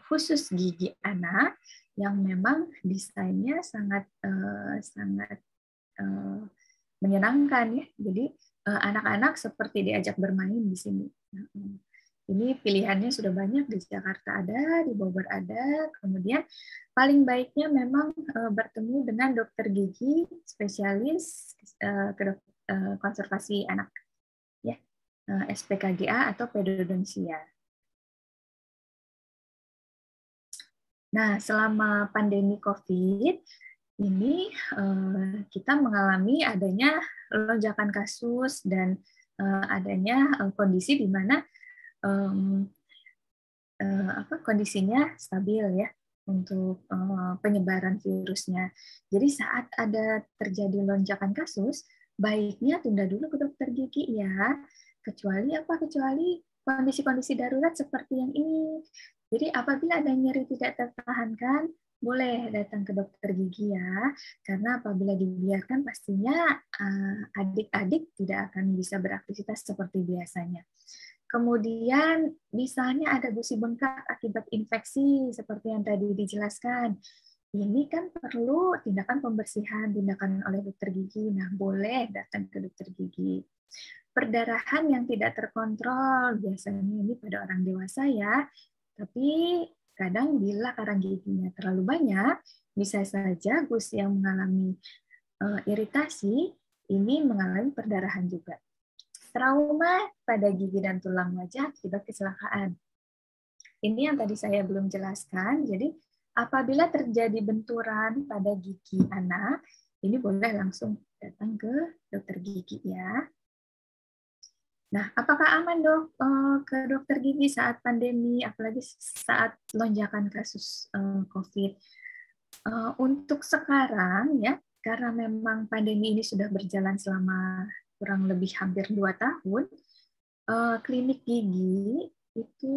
khusus gigi anak yang memang desainnya sangat menyenangkan ya. Jadi anak-anak seperti diajak bermain di sini. Ini pilihannya sudah banyak, di Jakarta ada, di Bogor ada. Kemudian paling baiknya memang bertemu dengan dokter gigi spesialis konservasi anak, ya, SPKGA atau pedodontia. Nah, selama pandemi COVID ini kita mengalami adanya lonjakan kasus dan adanya kondisi di mana kondisinya stabil ya untuk penyebaran virusnya. Jadi saat ada terjadi lonjakan kasus, baiknya tunda dulu ke dokter gigi ya. Kecuali kondisi-kondisi darurat seperti yang ini. Jadi apabila ada nyeri tidak tertahankan, boleh datang ke dokter gigi ya. Karena apabila dibiarkan pastinya adik-adik tidak akan bisa beraktivitas seperti biasanya. Kemudian misalnya ada gusi bengkak akibat infeksi seperti yang tadi dijelaskan. Ini kan perlu tindakan pembersihan, tindakan oleh dokter gigi. Nah, boleh datang ke dokter gigi. Perdarahan yang tidak terkontrol, biasanya ini pada orang dewasa ya. Tapi kadang bila karang giginya terlalu banyak, bisa saja gusi yang mengalami iritasi, ini mengalami perdarahan juga. Trauma pada gigi dan tulang wajah akibat kecelakaan. Ini yang tadi saya belum jelaskan. Jadi apabila terjadi benturan pada gigi anak, ini boleh langsung datang ke dokter gigi ya. Nah, apakah aman dok ke dokter gigi saat pandemi, apalagi saat lonjakan kasus COVID? Untuk sekarang ya, karena memang pandemi ini sudah berjalan selama kurang lebih hampir 2 tahun, klinik gigi itu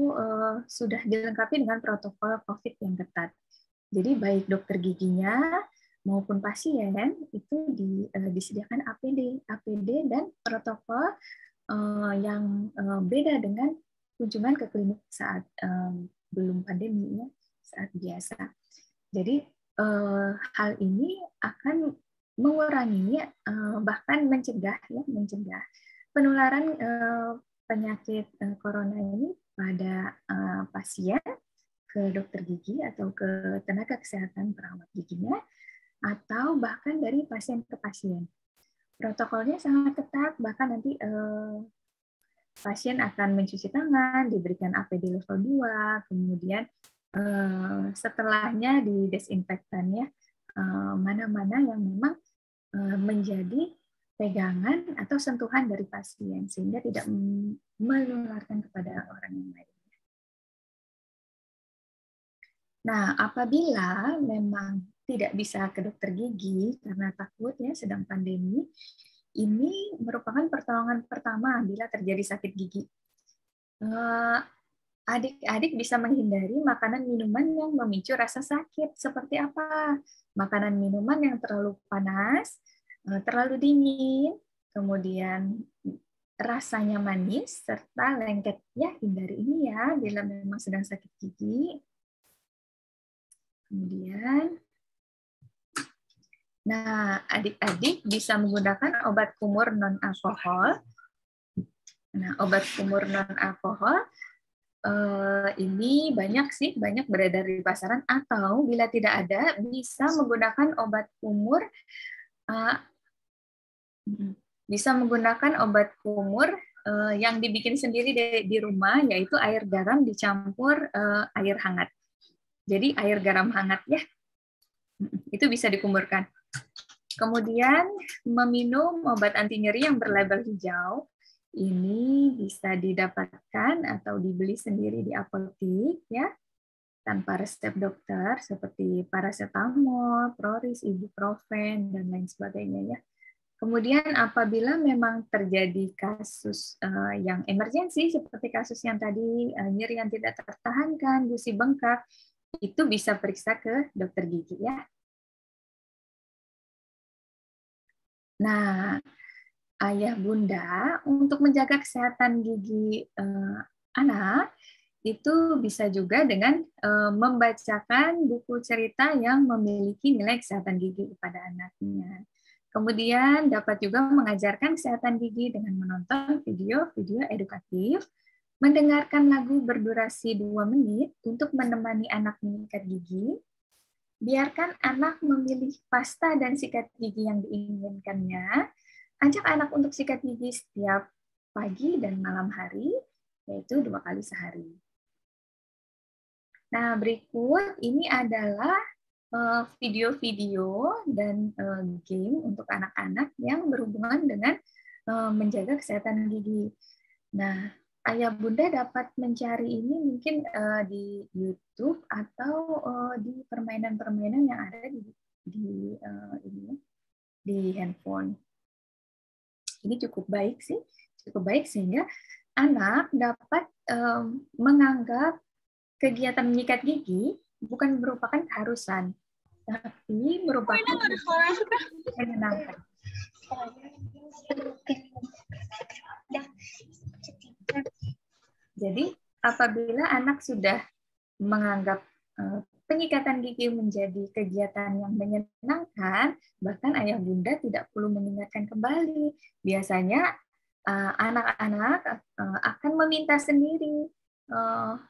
sudah dilengkapi dengan protokol COVID yang ketat. Jadi baik dokter giginya maupun pasien itu disediakan APD dan protokol yang beda dengan kunjungan ke klinik saat belum pandemi ya, saat biasa. Jadi hal ini akan mengurangi bahkan mencegah penularan penyakit corona ini pada pasien ke dokter gigi atau ke tenaga kesehatan perawat giginya atau bahkan dari pasien ke pasien. Protokolnya sangat ketat, bahkan nanti pasien akan mencuci tangan, diberikan APD level 2, kemudian setelahnya didesinfektannya mana-mana yang memang menjadi pegangan atau sentuhan dari pasien sehingga tidak menularkan kepada orang yang lain. Nah, apabila memang tidak bisa ke dokter gigi karena takut ya sedang pandemi, ini merupakan pertolongan pertama bila terjadi sakit gigi. Adik-adik bisa menghindari makanan minuman yang memicu rasa sakit. Seperti apa? Makanan minuman yang terlalu panas, terlalu dingin, kemudian rasanya manis, serta lengket. Ya, hindari ini ya bila memang sedang sakit gigi. Kemudian, nah, adik-adik bisa menggunakan obat kumur non-alkohol. Nah, obat kumur non-alkohol ini banyak beredar di pasaran, atau bila tidak ada, bisa menggunakan obat kumur yang dibikin sendiri di rumah, yaitu air garam dicampur air hangat. Jadi air garam hangat ya, itu bisa dikumurkan. Kemudian meminum obat anti nyeri yang berlabel hijau, ini bisa didapatkan atau dibeli sendiri di apotek ya, tanpa resep dokter seperti paracetamol, Proris, ibuprofen dan lain sebagainya ya. Kemudian apabila memang terjadi kasus yang emergensi seperti kasus yang tadi nyeri yang tidak tertahankan, gusi bengkak, itu bisa periksa ke dokter gigi ya. Nah, ayah bunda untuk menjaga kesehatan gigi anak itu bisa juga dengan membacakan buku cerita yang memiliki nilai kesehatan gigi kepada anaknya. Kemudian dapat juga mengajarkan kesehatan gigi dengan menonton video-video edukatif, mendengarkan lagu berdurasi 2 menit untuk menemani anak menyikat gigi. Biarkan anak memilih pasta dan sikat gigi yang diinginkannya. Ajak anak untuk sikat gigi setiap pagi dan malam hari, yaitu 2 kali sehari. Nah, berikut ini adalah video-video dan game untuk anak-anak yang berhubungan dengan menjaga kesehatan gigi. Nah, ayah bunda dapat mencari ini mungkin di YouTube atau di permainan-permainan yang ada di handphone. Ini cukup baik sih, cukup baik sehingga anak dapat menganggap kegiatan menyikat gigi bukan merupakan keharusan, tapi merupakan menyenangkan. Jadi, apabila anak sudah menganggap penyikatan gigi menjadi kegiatan yang menyenangkan, bahkan ayah bunda tidak perlu mengingatkan kembali. Biasanya anak-anak akan meminta sendiri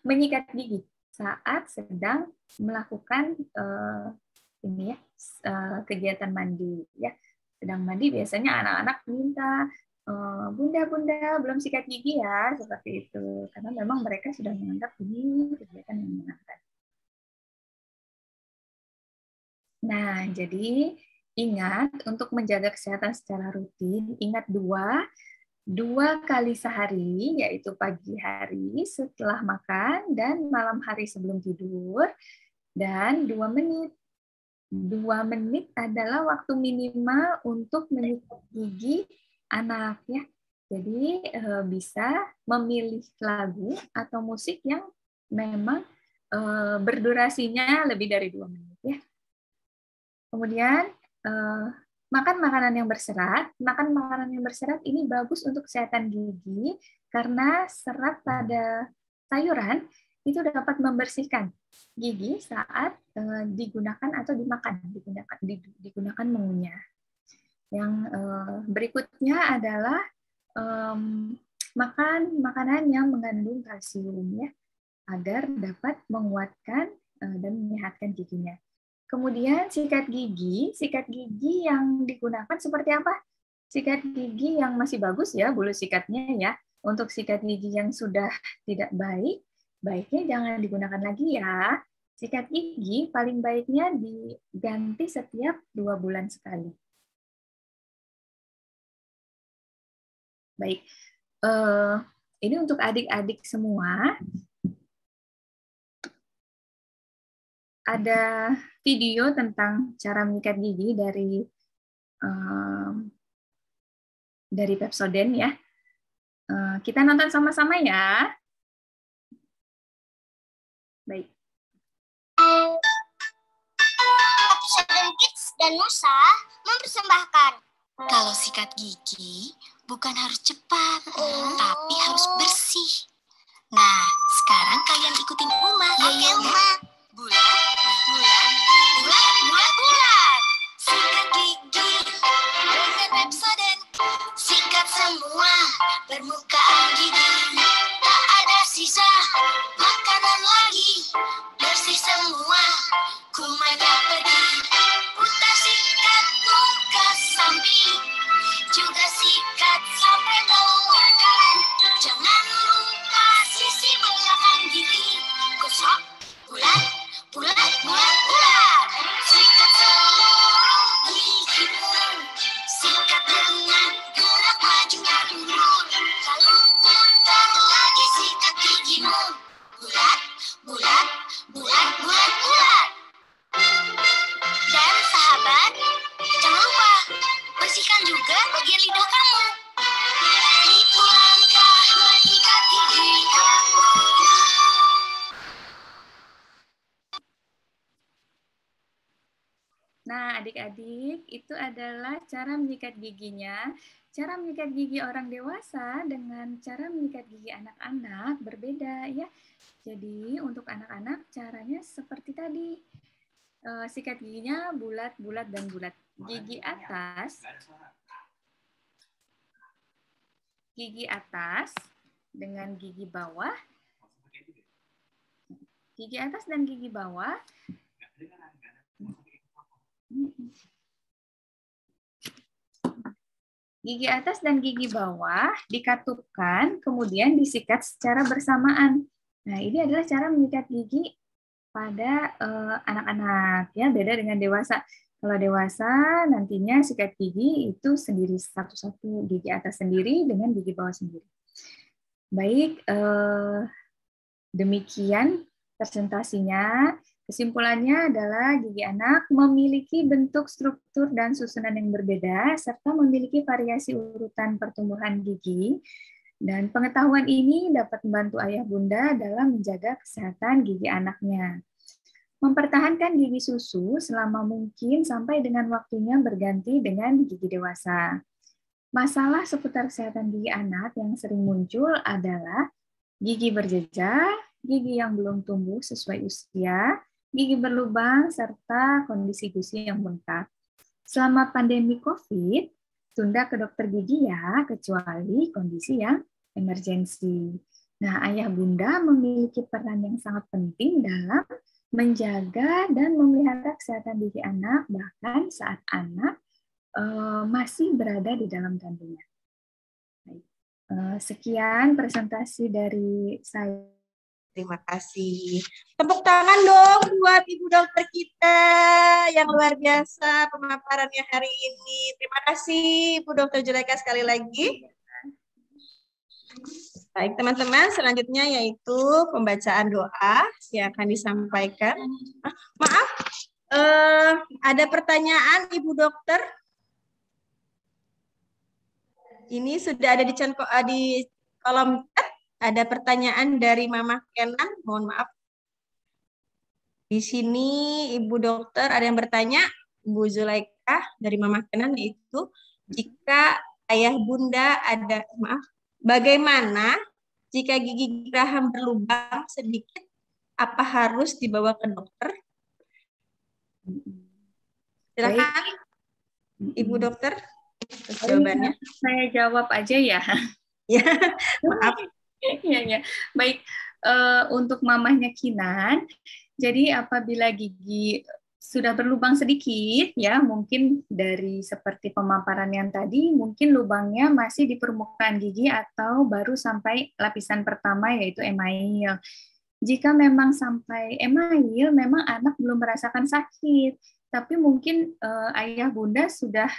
menyikat gigi saat sedang melakukan kegiatan mandi, ya. Sedang mandi biasanya anak-anak minta, bunda belum sikat gigi ya, seperti itu, karena memang mereka sudah menganggap ini kegiatan yang menyenangkan. Nah, jadi ingat untuk menjaga kesehatan secara rutin, ingat dua kali sehari, yaitu pagi hari setelah makan dan malam hari sebelum tidur, dan 2 menit. 2 menit adalah waktu minimal untuk menyikat gigi anak, ya. Jadi bisa memilih lagu atau musik yang memang berdurasinya lebih dari 2 menit, ya. Kemudian makan makanan yang berserat. Makan makanan yang berserat ini bagus untuk kesehatan gigi karena serat pada sayuran itu dapat membersihkan gigi saat digunakan atau digunakan mengunyah. Yang berikutnya adalah makan makanan yang mengandung kalsium, ya, agar dapat menguatkan dan menyehatkan giginya. Kemudian sikat gigi yang digunakan seperti apa? Sikat gigi yang masih bagus, ya, bulu sikatnya, ya. Untuk sikat gigi yang sudah tidak baik, baiknya jangan digunakan lagi, ya. Sikat gigi paling baiknya diganti setiap 2 bulan sekali. Baik, ini untuk adik-adik semua. Ada video tentang cara menyikat gigi dari Pepsodent, ya. Kita nonton sama-sama, ya. Baik. Pepsodent Kids dan Nusa mempersembahkan. Kalau sikat gigi bukan harus cepat, tapi harus bersih. Nah, sekarang kalian ikutin Uma. Oke, Uma. Bulat. Sikat gigi dengan Pepsodent. Sikat semua permukaan gigi. Tak ada sisa makanan lagi. Bersih semua, kumannya pergi. Putar sikat muka samping, juga sikat sampai belakang. Jangan lupa sisi belakang gigi. Gosok, bulat. Sikat seluruh gigimu. Sikat dengan gerak maju dan mundur. Lalu putar lagi sikat gigimu. Bulat. Dan sahabat, jangan lupa bersihkan juga bagian lidah kamu. Itu langkah menyikat gigi kamu. Nah, adik-adik, itu adalah cara menyikat giginya. Cara menyikat gigi orang dewasa dengan cara menyikat gigi anak-anak berbeda, ya. Jadi untuk anak-anak caranya seperti tadi. Sikat giginya bulat, bulat, dan bulat. Gigi atas dengan gigi bawah. Gigi atas dan gigi bawah. Gigi atas dan gigi bawah dikatupkan, kemudian disikat secara bersamaan. Nah, ini adalah cara menyikat gigi pada anak-anak, ya, beda dengan dewasa. Kalau dewasa nantinya sikat gigi itu sendiri satu-satu, gigi atas sendiri dengan gigi bawah sendiri. Baik, demikian presentasinya. Kesimpulannya adalah gigi anak memiliki bentuk, struktur, dan susunan yang berbeda, serta memiliki variasi urutan pertumbuhan gigi. Dan pengetahuan ini dapat membantu ayah bunda dalam menjaga kesehatan gigi anaknya. Mempertahankan gigi susu selama mungkin sampai dengan waktunya berganti dengan gigi dewasa. Masalah seputar kesehatan gigi anak yang sering muncul adalah gigi berjejak, gigi yang belum tumbuh sesuai usia, gigi berlubang, serta kondisi gusi yang bengkak. Selama pandemi COVID, tunda ke dokter gigi ya, kecuali kondisi yang emergensi. Nah, ayah bunda memiliki peran yang sangat penting dalam menjaga dan memelihara kesehatan gigi anak, bahkan saat anak masih berada di dalam kandungan. Sekian presentasi dari saya. Terima kasih. Tepuk tangan dong buat Ibu Dokter kita yang luar biasa pemaparannya hari ini. Terima kasih Ibu Dokter Zulaika sekali lagi. Baik teman-teman, selanjutnya yaitu pembacaan doa yang akan disampaikan. Maaf, ada pertanyaan Ibu Dokter. Ini sudah ada di kolom chat. Ada pertanyaan dari Mama Kenan, mohon maaf. Di sini Ibu Dokter ada yang bertanya, Bu Zulaika dari Mama Kenan, yaitu jika ayah bunda ada, bagaimana jika gigi geraham berlubang sedikit, apa harus dibawa ke dokter? Silakan Ibu Dokter, jawabannya. Saya jawab aja ya. Ya, maaf. Ya. Baik, untuk mamahnya Kinan, jadi apabila gigi sudah berlubang sedikit, ya mungkin dari seperti pemaparan yang tadi, mungkin lubangnya masih di permukaan gigi atau baru sampai lapisan pertama yaitu email. Jika memang sampai email, memang anak belum merasakan sakit, tapi mungkin ayah bunda sudah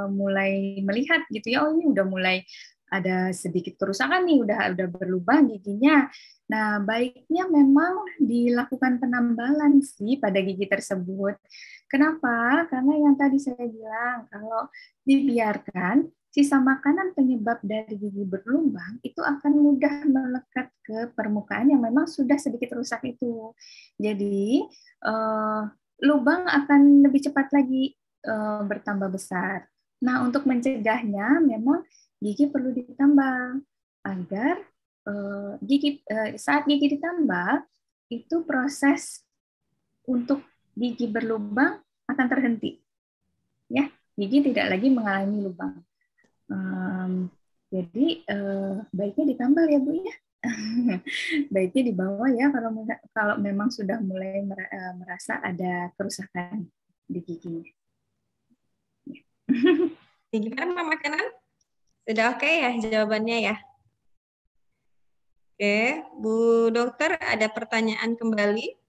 mulai melihat gitu ya, oh ini udah mulai ada sedikit kerusakan nih, udah berlubang giginya. Nah, baiknya memang dilakukan penambalan sih pada gigi tersebut. Kenapa? Karena yang tadi saya bilang, kalau dibiarkan, sisa makanan penyebab dari gigi berlubang itu akan mudah melekat ke permukaan yang memang sudah sedikit rusak itu. Jadi, lubang akan lebih cepat lagi bertambah besar. Nah, untuk mencegahnya memang gigi perlu ditambal agar saat gigi ditambal itu proses untuk gigi berlubang akan terhenti, ya, gigi tidak lagi mengalami lubang. Jadi baiknya ditambal ya Bu ya, baiknya dibawa ya kalau memang sudah mulai merasa ada kerusakan di giginya. Gimana Mama Kenan? Sudah oke ya jawabannya ya? Oke, Bu Dokter ada pertanyaan kembali.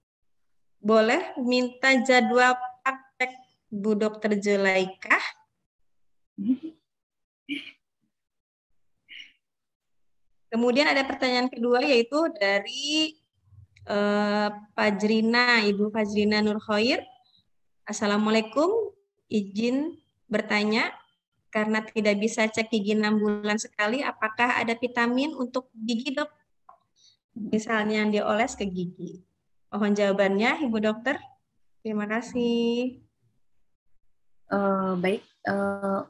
Boleh minta jadwal praktek Bu Dokter Zulaika? Kemudian ada pertanyaan kedua yaitu dari Fajrina, Ibu Fajrina Nurkhoir. Assalamualaikum, izin bertanya. Karena tidak bisa cek gigi 6 bulan sekali, apakah ada vitamin untuk gigi, Dok? Misalnya yang dioles ke gigi. Mohon jawabannya, Ibu Dokter. Terima kasih. Baik,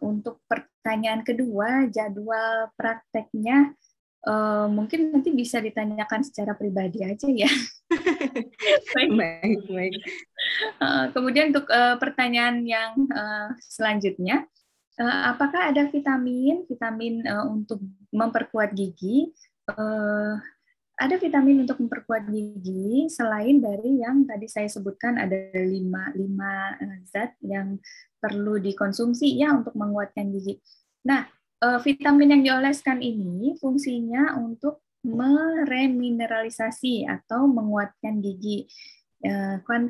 untuk pertanyaan kedua, jadwal prakteknya Mungkin nanti bisa ditanyakan secara pribadi aja ya. Baik. Kemudian untuk pertanyaan yang selanjutnya, apakah ada vitamin untuk memperkuat gigi? Ada vitamin untuk memperkuat gigi selain dari yang tadi saya sebutkan, ada lima zat yang perlu dikonsumsi ya untuk menguatkan gigi. Nah, vitamin yang dioleskan ini fungsinya untuk meremineralisasi atau menguatkan gigi.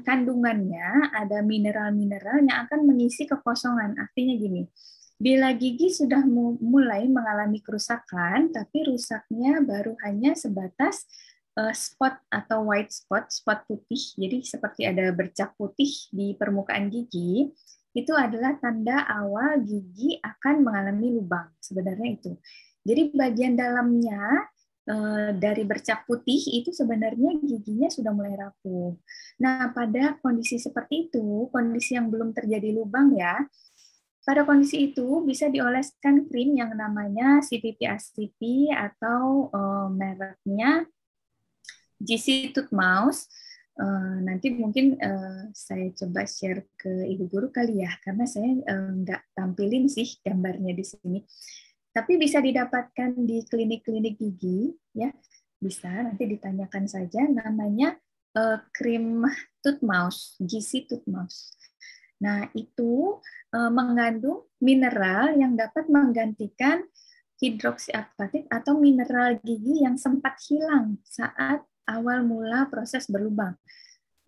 Kandungannya ada mineral-mineral yang akan mengisi kekosongan. Artinya gini, bila gigi sudah mulai mengalami kerusakan, tapi rusaknya baru hanya sebatas spot atau white spot putih, jadi seperti ada bercak putih di permukaan gigi, itu adalah tanda awal gigi akan mengalami lubang. Sebenarnya itu. Jadi bagian dalamnya dari bercak putih itu sebenarnya giginya sudah mulai rapuh. Nah, pada kondisi seperti itu, kondisi yang belum terjadi lubang ya, pada kondisi itu bisa dioleskan krim yang namanya CPP-ACP atau mereknya GC Tooth Mouse. Nanti mungkin saya coba share ke Ibu Guru kali ya, karena saya nggak tampilin sih gambarnya di sini. Tapi bisa didapatkan di klinik-klinik gigi, ya bisa nanti ditanyakan saja. Namanya krim Tooth Mouse, GC Tooth Mouse. Nah, itu mengandung mineral yang dapat menggantikan hidroksiaptatik atau mineral gigi yang sempat hilang saat awal mula proses berlubang.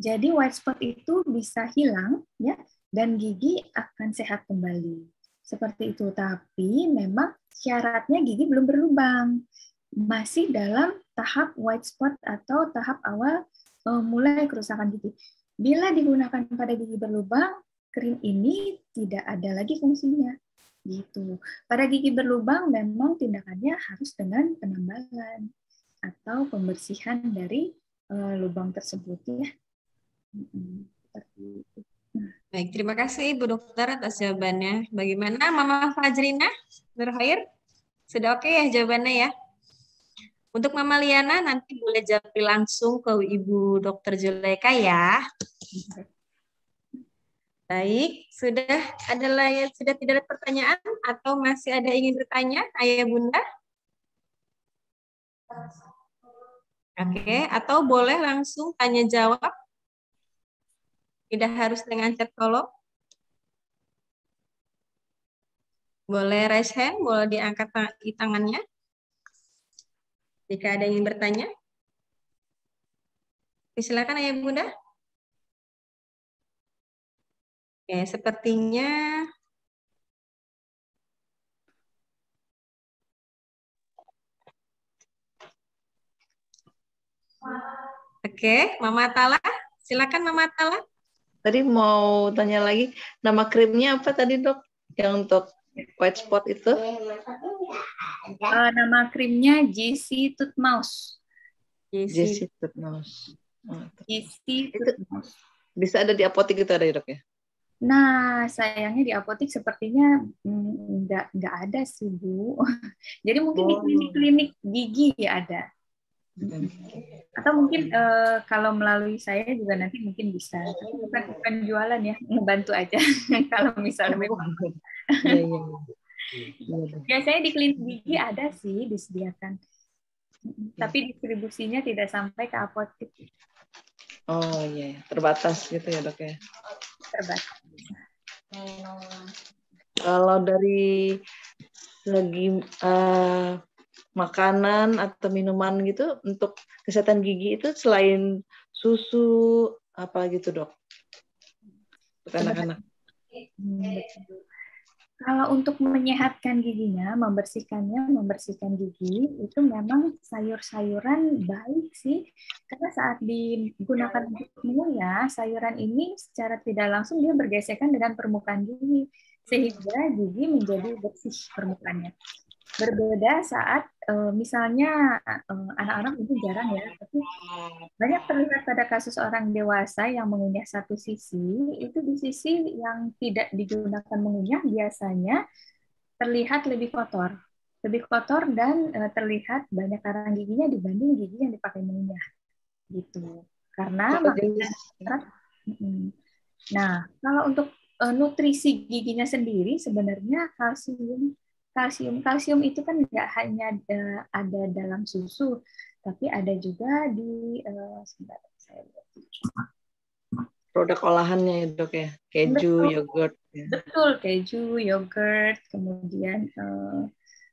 Jadi white spot itu bisa hilang ya, dan gigi akan sehat kembali. Seperti itu, tapi memang syaratnya gigi belum berlubang. Masih dalam tahap white spot atau tahap awal mulai kerusakan gigi. Bila digunakan pada gigi berlubang, krim ini tidak ada lagi fungsinya. Gitu. Pada gigi berlubang memang tindakannya harus dengan penambalan atau pembersihan dari lubang tersebut ya. Seperti itu. Baik, terima kasih Ibu Dokter atas jawabannya. Bagaimana Mama Fajrina? Berkhair? Sudah oke ya jawabannya ya? Untuk Mama Liana nanti boleh jawab langsung ke Ibu Dokter Zulaika ya. Baik, sudah tidak ada pertanyaan atau masih ada ingin bertanya, Ayah Bunda? Oke, atau boleh langsung tanya jawab? Tidak harus dengan chat kolom. Boleh raise hand, boleh diangkat tangannya. Jika ada yang ingin bertanya. Silakan Ayah Bunda. Oke, sepertinya oke, Mama Tala, silakan Mama Tala. Tadi mau tanya lagi, nama krimnya apa tadi dok? Yang untuk white spot itu? Nama krimnya GC Tooth Mouse. GC Tooth Mouse. GC Tooth Mouse. Bisa ada di apotek itu ada ya dok ya? Nah, sayangnya di apotek sepertinya nggak ada sih, Bu. Jadi mungkin di klinik-klinik gigi ada. Atau mungkin kalau melalui saya juga nanti mungkin bisa. Tapi bukan jualan ya, ngebantu aja. Kalau misalnya memang. Biasanya di klinik gigi ada sih disediakan. Tapi distribusinya tidak sampai ke apotek. Oh iya, terbatas gitu ya dok ya? Terbatas. Kalau dari segi makanan atau minuman gitu untuk kesehatan gigi itu selain susu apa gitu dok? Untuk anak-anak. Kalau untuk menyehatkan giginya, membersihkan gigi, itu memang sayur-sayuran baik sih. Karena saat digunakan untuk mengunyah, sayuran ini secara tidak langsung dia bergesekan dengan permukaan gigi. Sehingga gigi menjadi bersih permukaannya. Berbeda saat misalnya anak-anak mungkin jarang ya, tapi banyak terlihat pada kasus orang dewasa yang mengunyah satu sisi, itu di sisi yang tidak digunakan mengunyah biasanya terlihat lebih kotor. lebih kotor dan terlihat banyak karang giginya dibanding gigi yang dipakai mengunyah gitu. Karena nah, kalau untuk nutrisi giginya sendiri sebenarnya kalsium itu kan nggak hanya ada dalam susu, tapi ada juga di sebentar, saya lihat. Produk olahannya ya dok ya, keju, yogurt. Ya. Betul, keju, yogurt, kemudian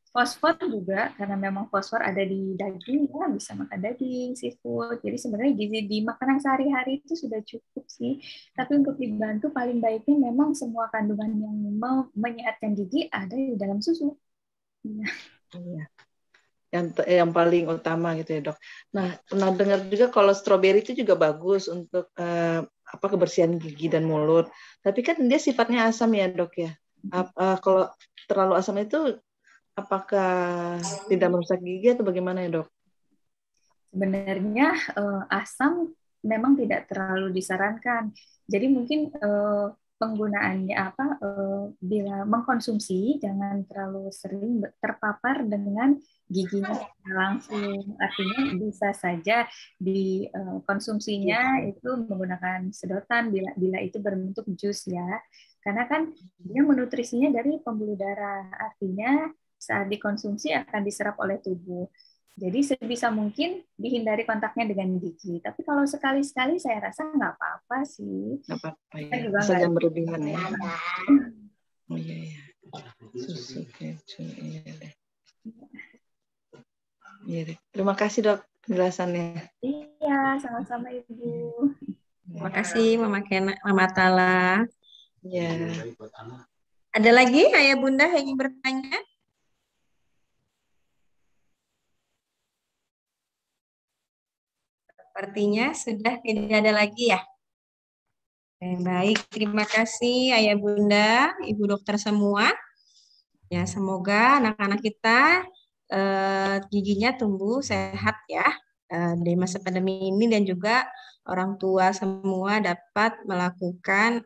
fosfor juga, karena memang fosfor ada di daging, ya bisa makan daging, seafood. Jadi sebenarnya gizi di makanan sehari-hari itu sudah cukup sih. Tapi untuk dibantu paling baiknya memang semua kandungan yang menyehatkan gigi ada di dalam susu. Ya. Yang paling utama gitu ya dok. Nah, pernah dengar juga kalau stroberi itu juga bagus untuk kebersihan gigi dan mulut. Tapi kan dia sifatnya asam ya dok ya. Kalau terlalu asam itu apakah tidak merusak gigi atau bagaimana ya dok? Sebenarnya asam memang tidak terlalu disarankan. Jadi mungkin penggunaannya bila mengkonsumsi jangan terlalu sering terpapar dengan giginya langsung. Artinya bisa saja dikonsumsinya itu menggunakan sedotan bila itu berbentuk jus ya. Karena kan dia menutrisinya dari pembuluh darah. Artinya saat dikonsumsi akan diserap oleh tubuh. Jadi sebisa mungkin dihindari kontaknya dengan gigi. Tapi kalau sekali-sekali saya rasa nggak apa-apa sih. Nggak apa-apa ya. Asal jangan berlebihan ya. Oh iya ya. Susu keju. Iya deh. Iya deh. Terima kasih dok penjelasannya. Iya, sama-sama Ibu. Terima kasih Mama Tala. Iya. Ada lagi Ayah Bunda yang ingin bertanya? Sepertinya sudah tidak ada lagi ya. Baik, terima kasih Ayah Bunda, Ibu dokter semua. Ya, semoga anak-anak kita giginya tumbuh sehat ya di masa pandemi ini, dan juga orang tua semua dapat melakukan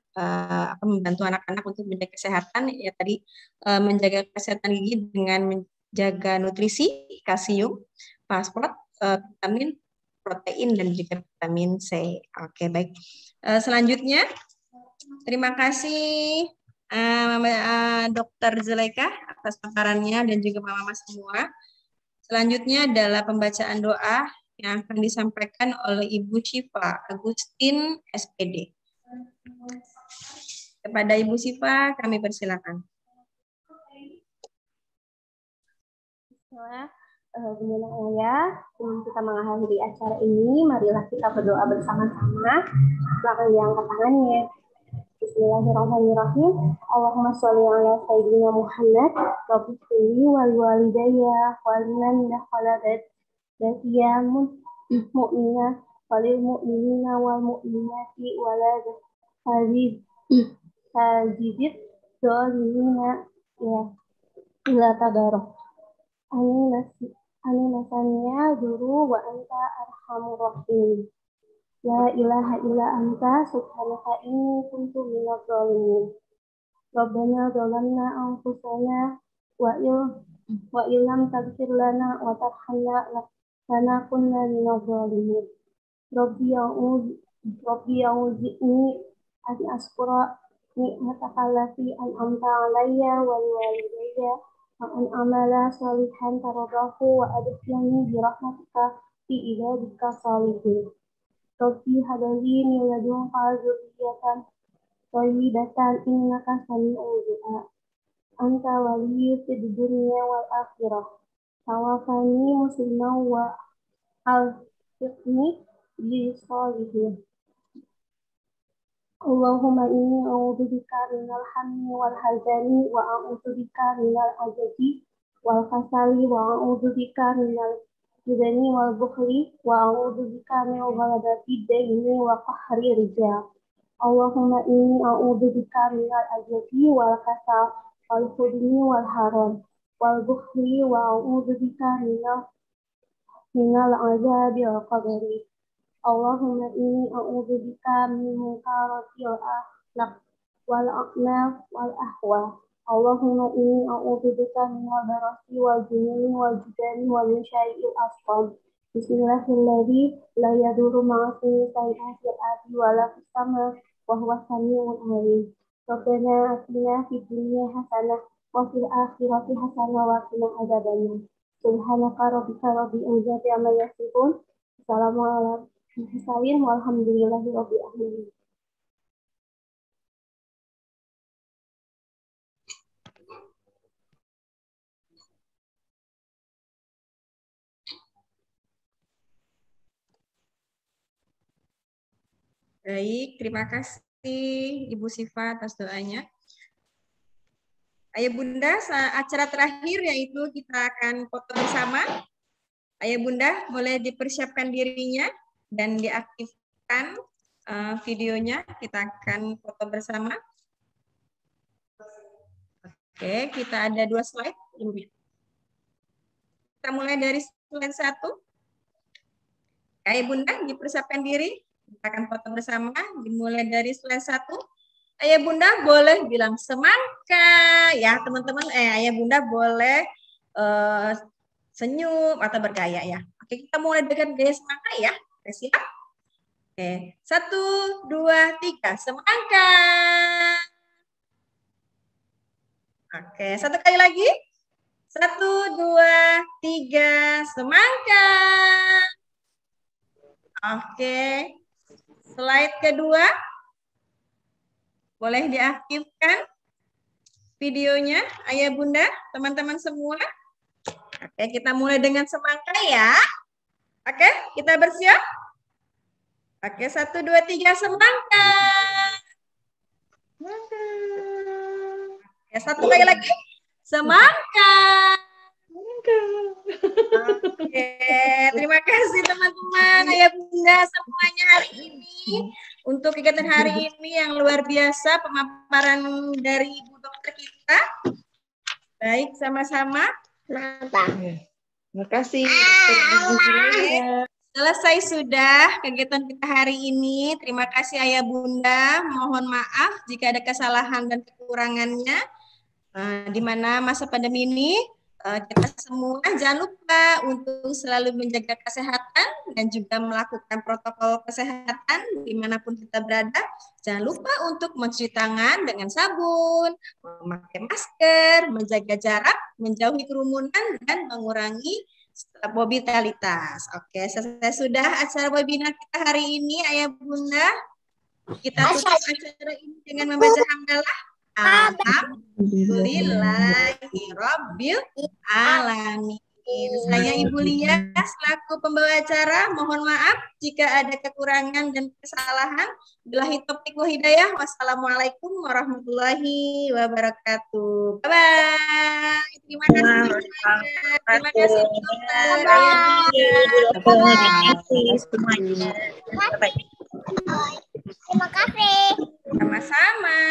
membantu anak-anak untuk menjaga kesehatan ya tadi, menjaga kesehatan gigi dengan menjaga nutrisi, kalsium, fosfor, vitamin, protein, dan juga vitamin C. Oke, baik. Selanjutnya, terima kasih Dr. Zulaika atas paparannya dan juga mama-mama semua. Selanjutnya adalah pembacaan doa yang akan disampaikan oleh Ibu Syifa Agustin, SPD. Kepada Ibu Syifa, kami persilakan. Bunda Ayah, sebelum kita mengakhiri acara ini, marilah kita berdoa bersama-sama. Silakan diangkat tangannya. Bismillahirrahmanirrahim. Allahumma sholli ala sayyidina Muhammad wa bihi wal walidayya wal mu'minina wal mu'minina wal mu'minina wal mu'minati wal hadzidid dolimina ya ila tabarok. Amin nasanya guru wa anta arhamur rahimin. La ilaha illa anta subhanaka inni kuntu minadh dhalimin. Rabbana zalamna anfusana wa illam taghfir lana wa tarhamna lanakunna minadh dhalimin. Rabbi a'udzini an ashkura ni'mataka allati an'amta 'alayya wa liwalidayya wa an amala salihan taradahu wa adkhilni bi rahmatika fi ibadika salihin. Rabbi hadali min ladunka dzurriyyatan thayyibatan innaka sami'ud du'a. Anta waliyyu fid dunya wal akhirah. Tawaffani musliman wa alhiqni bis shalihin. Allahumma inni a'udzubika minal hammi wal hazani wa a'udzubika minal ajazi wal kasali wa a'udzubika minal jubni wal bukhli wa a'udzubika min ghalabati daini wa qahri rijal. Allahumma inni a'udzubika minal ajazi wal kasal wal hudni wal haram wal bukhli wa a'udzubika minal azabi wal qadari. Allahumma inni a'udzubika min munkaratil akhlaq wal a'naf wal ahwa Allahumma inni a'udzubika minal barasi wal jununi wal judani wa min syarril asqam. Bismillahirrahmanirrahim. La yadurru ma'asmi shay'un fil ardi wa la fis sama' wa huwas sami'ul 'alim. Rabbana atina fid dunya hasanah wa fil akhirati hasanah wa qina adzabannar. Subhanaka rabbika rabbil izzati amma yasifun. Assalamualaikum walhamdulillahi rabbil alamin. Baik, terima kasih Ibu Sifa atas doanya. Ayah Bunda, acara terakhir yaitu kita akan foto bersama. Ayah Bunda, boleh dipersiapkan dirinya dan diaktifkan videonya. Kita akan foto bersama. Oke, kita ada 2 slide. Kita mulai dari slide 1. Ayah Bunda, dipersiapkan diri. Kita akan foto bersama, dimulai dari slide 1. Ayah Bunda boleh bilang semangka, ya teman-teman. Ayah Bunda boleh senyum atau bergaya ya. Oke, kita mulai dengan gaya semangka ya. Oke, siap? Oke, 1, 2, 3, semangka. Oke, 1 kali lagi. 1, 2, 3, semangka. Oke. Slide kedua, boleh diaktifkan videonya, Ayah Bunda, teman-teman semua. Oke, kita mulai dengan semangka ya. Oke, kita bersiap. Oke, 1, 2, 3, semangka. Oke, 1 kali lagi. Semangka. Oke, terima kasih teman-teman, Ayah Bunda semuanya hari ini. Untuk kegiatan hari ini yang luar biasa, pemaparan dari Ibu Dokter kita. Baik, sama-sama. Terima kasih. Selesai sudah kegiatan kita hari ini. Terima kasih Ayah Bunda. Mohon maaf jika ada kesalahan dan kekurangannya. Di mana masa pandemi ini, kita semua jangan lupa untuk selalu menjaga kesehatan dan juga melakukan protokol kesehatan dimanapun kita berada. Jangan lupa untuk mencuci tangan dengan sabun, memakai masker, menjaga jarak, menjauhi kerumunan, dan mengurangi mobilitas. Oke, selesai sudah acara webinar kita hari ini, Ayah Bunda. Kita tutup acara ini dengan membaca hamdalah. Alhamdulillahirabbil alamin. Saya Ibu Lia selaku pembawa acara, mohon maaf jika ada kekurangan dan kesalahan. Billahi taufiq wal hidayah. Wassalamualaikum warahmatullahi wabarakatuh. Bye bye. Terima kasih. Terima kasih. Terima kasih. Sama-sama.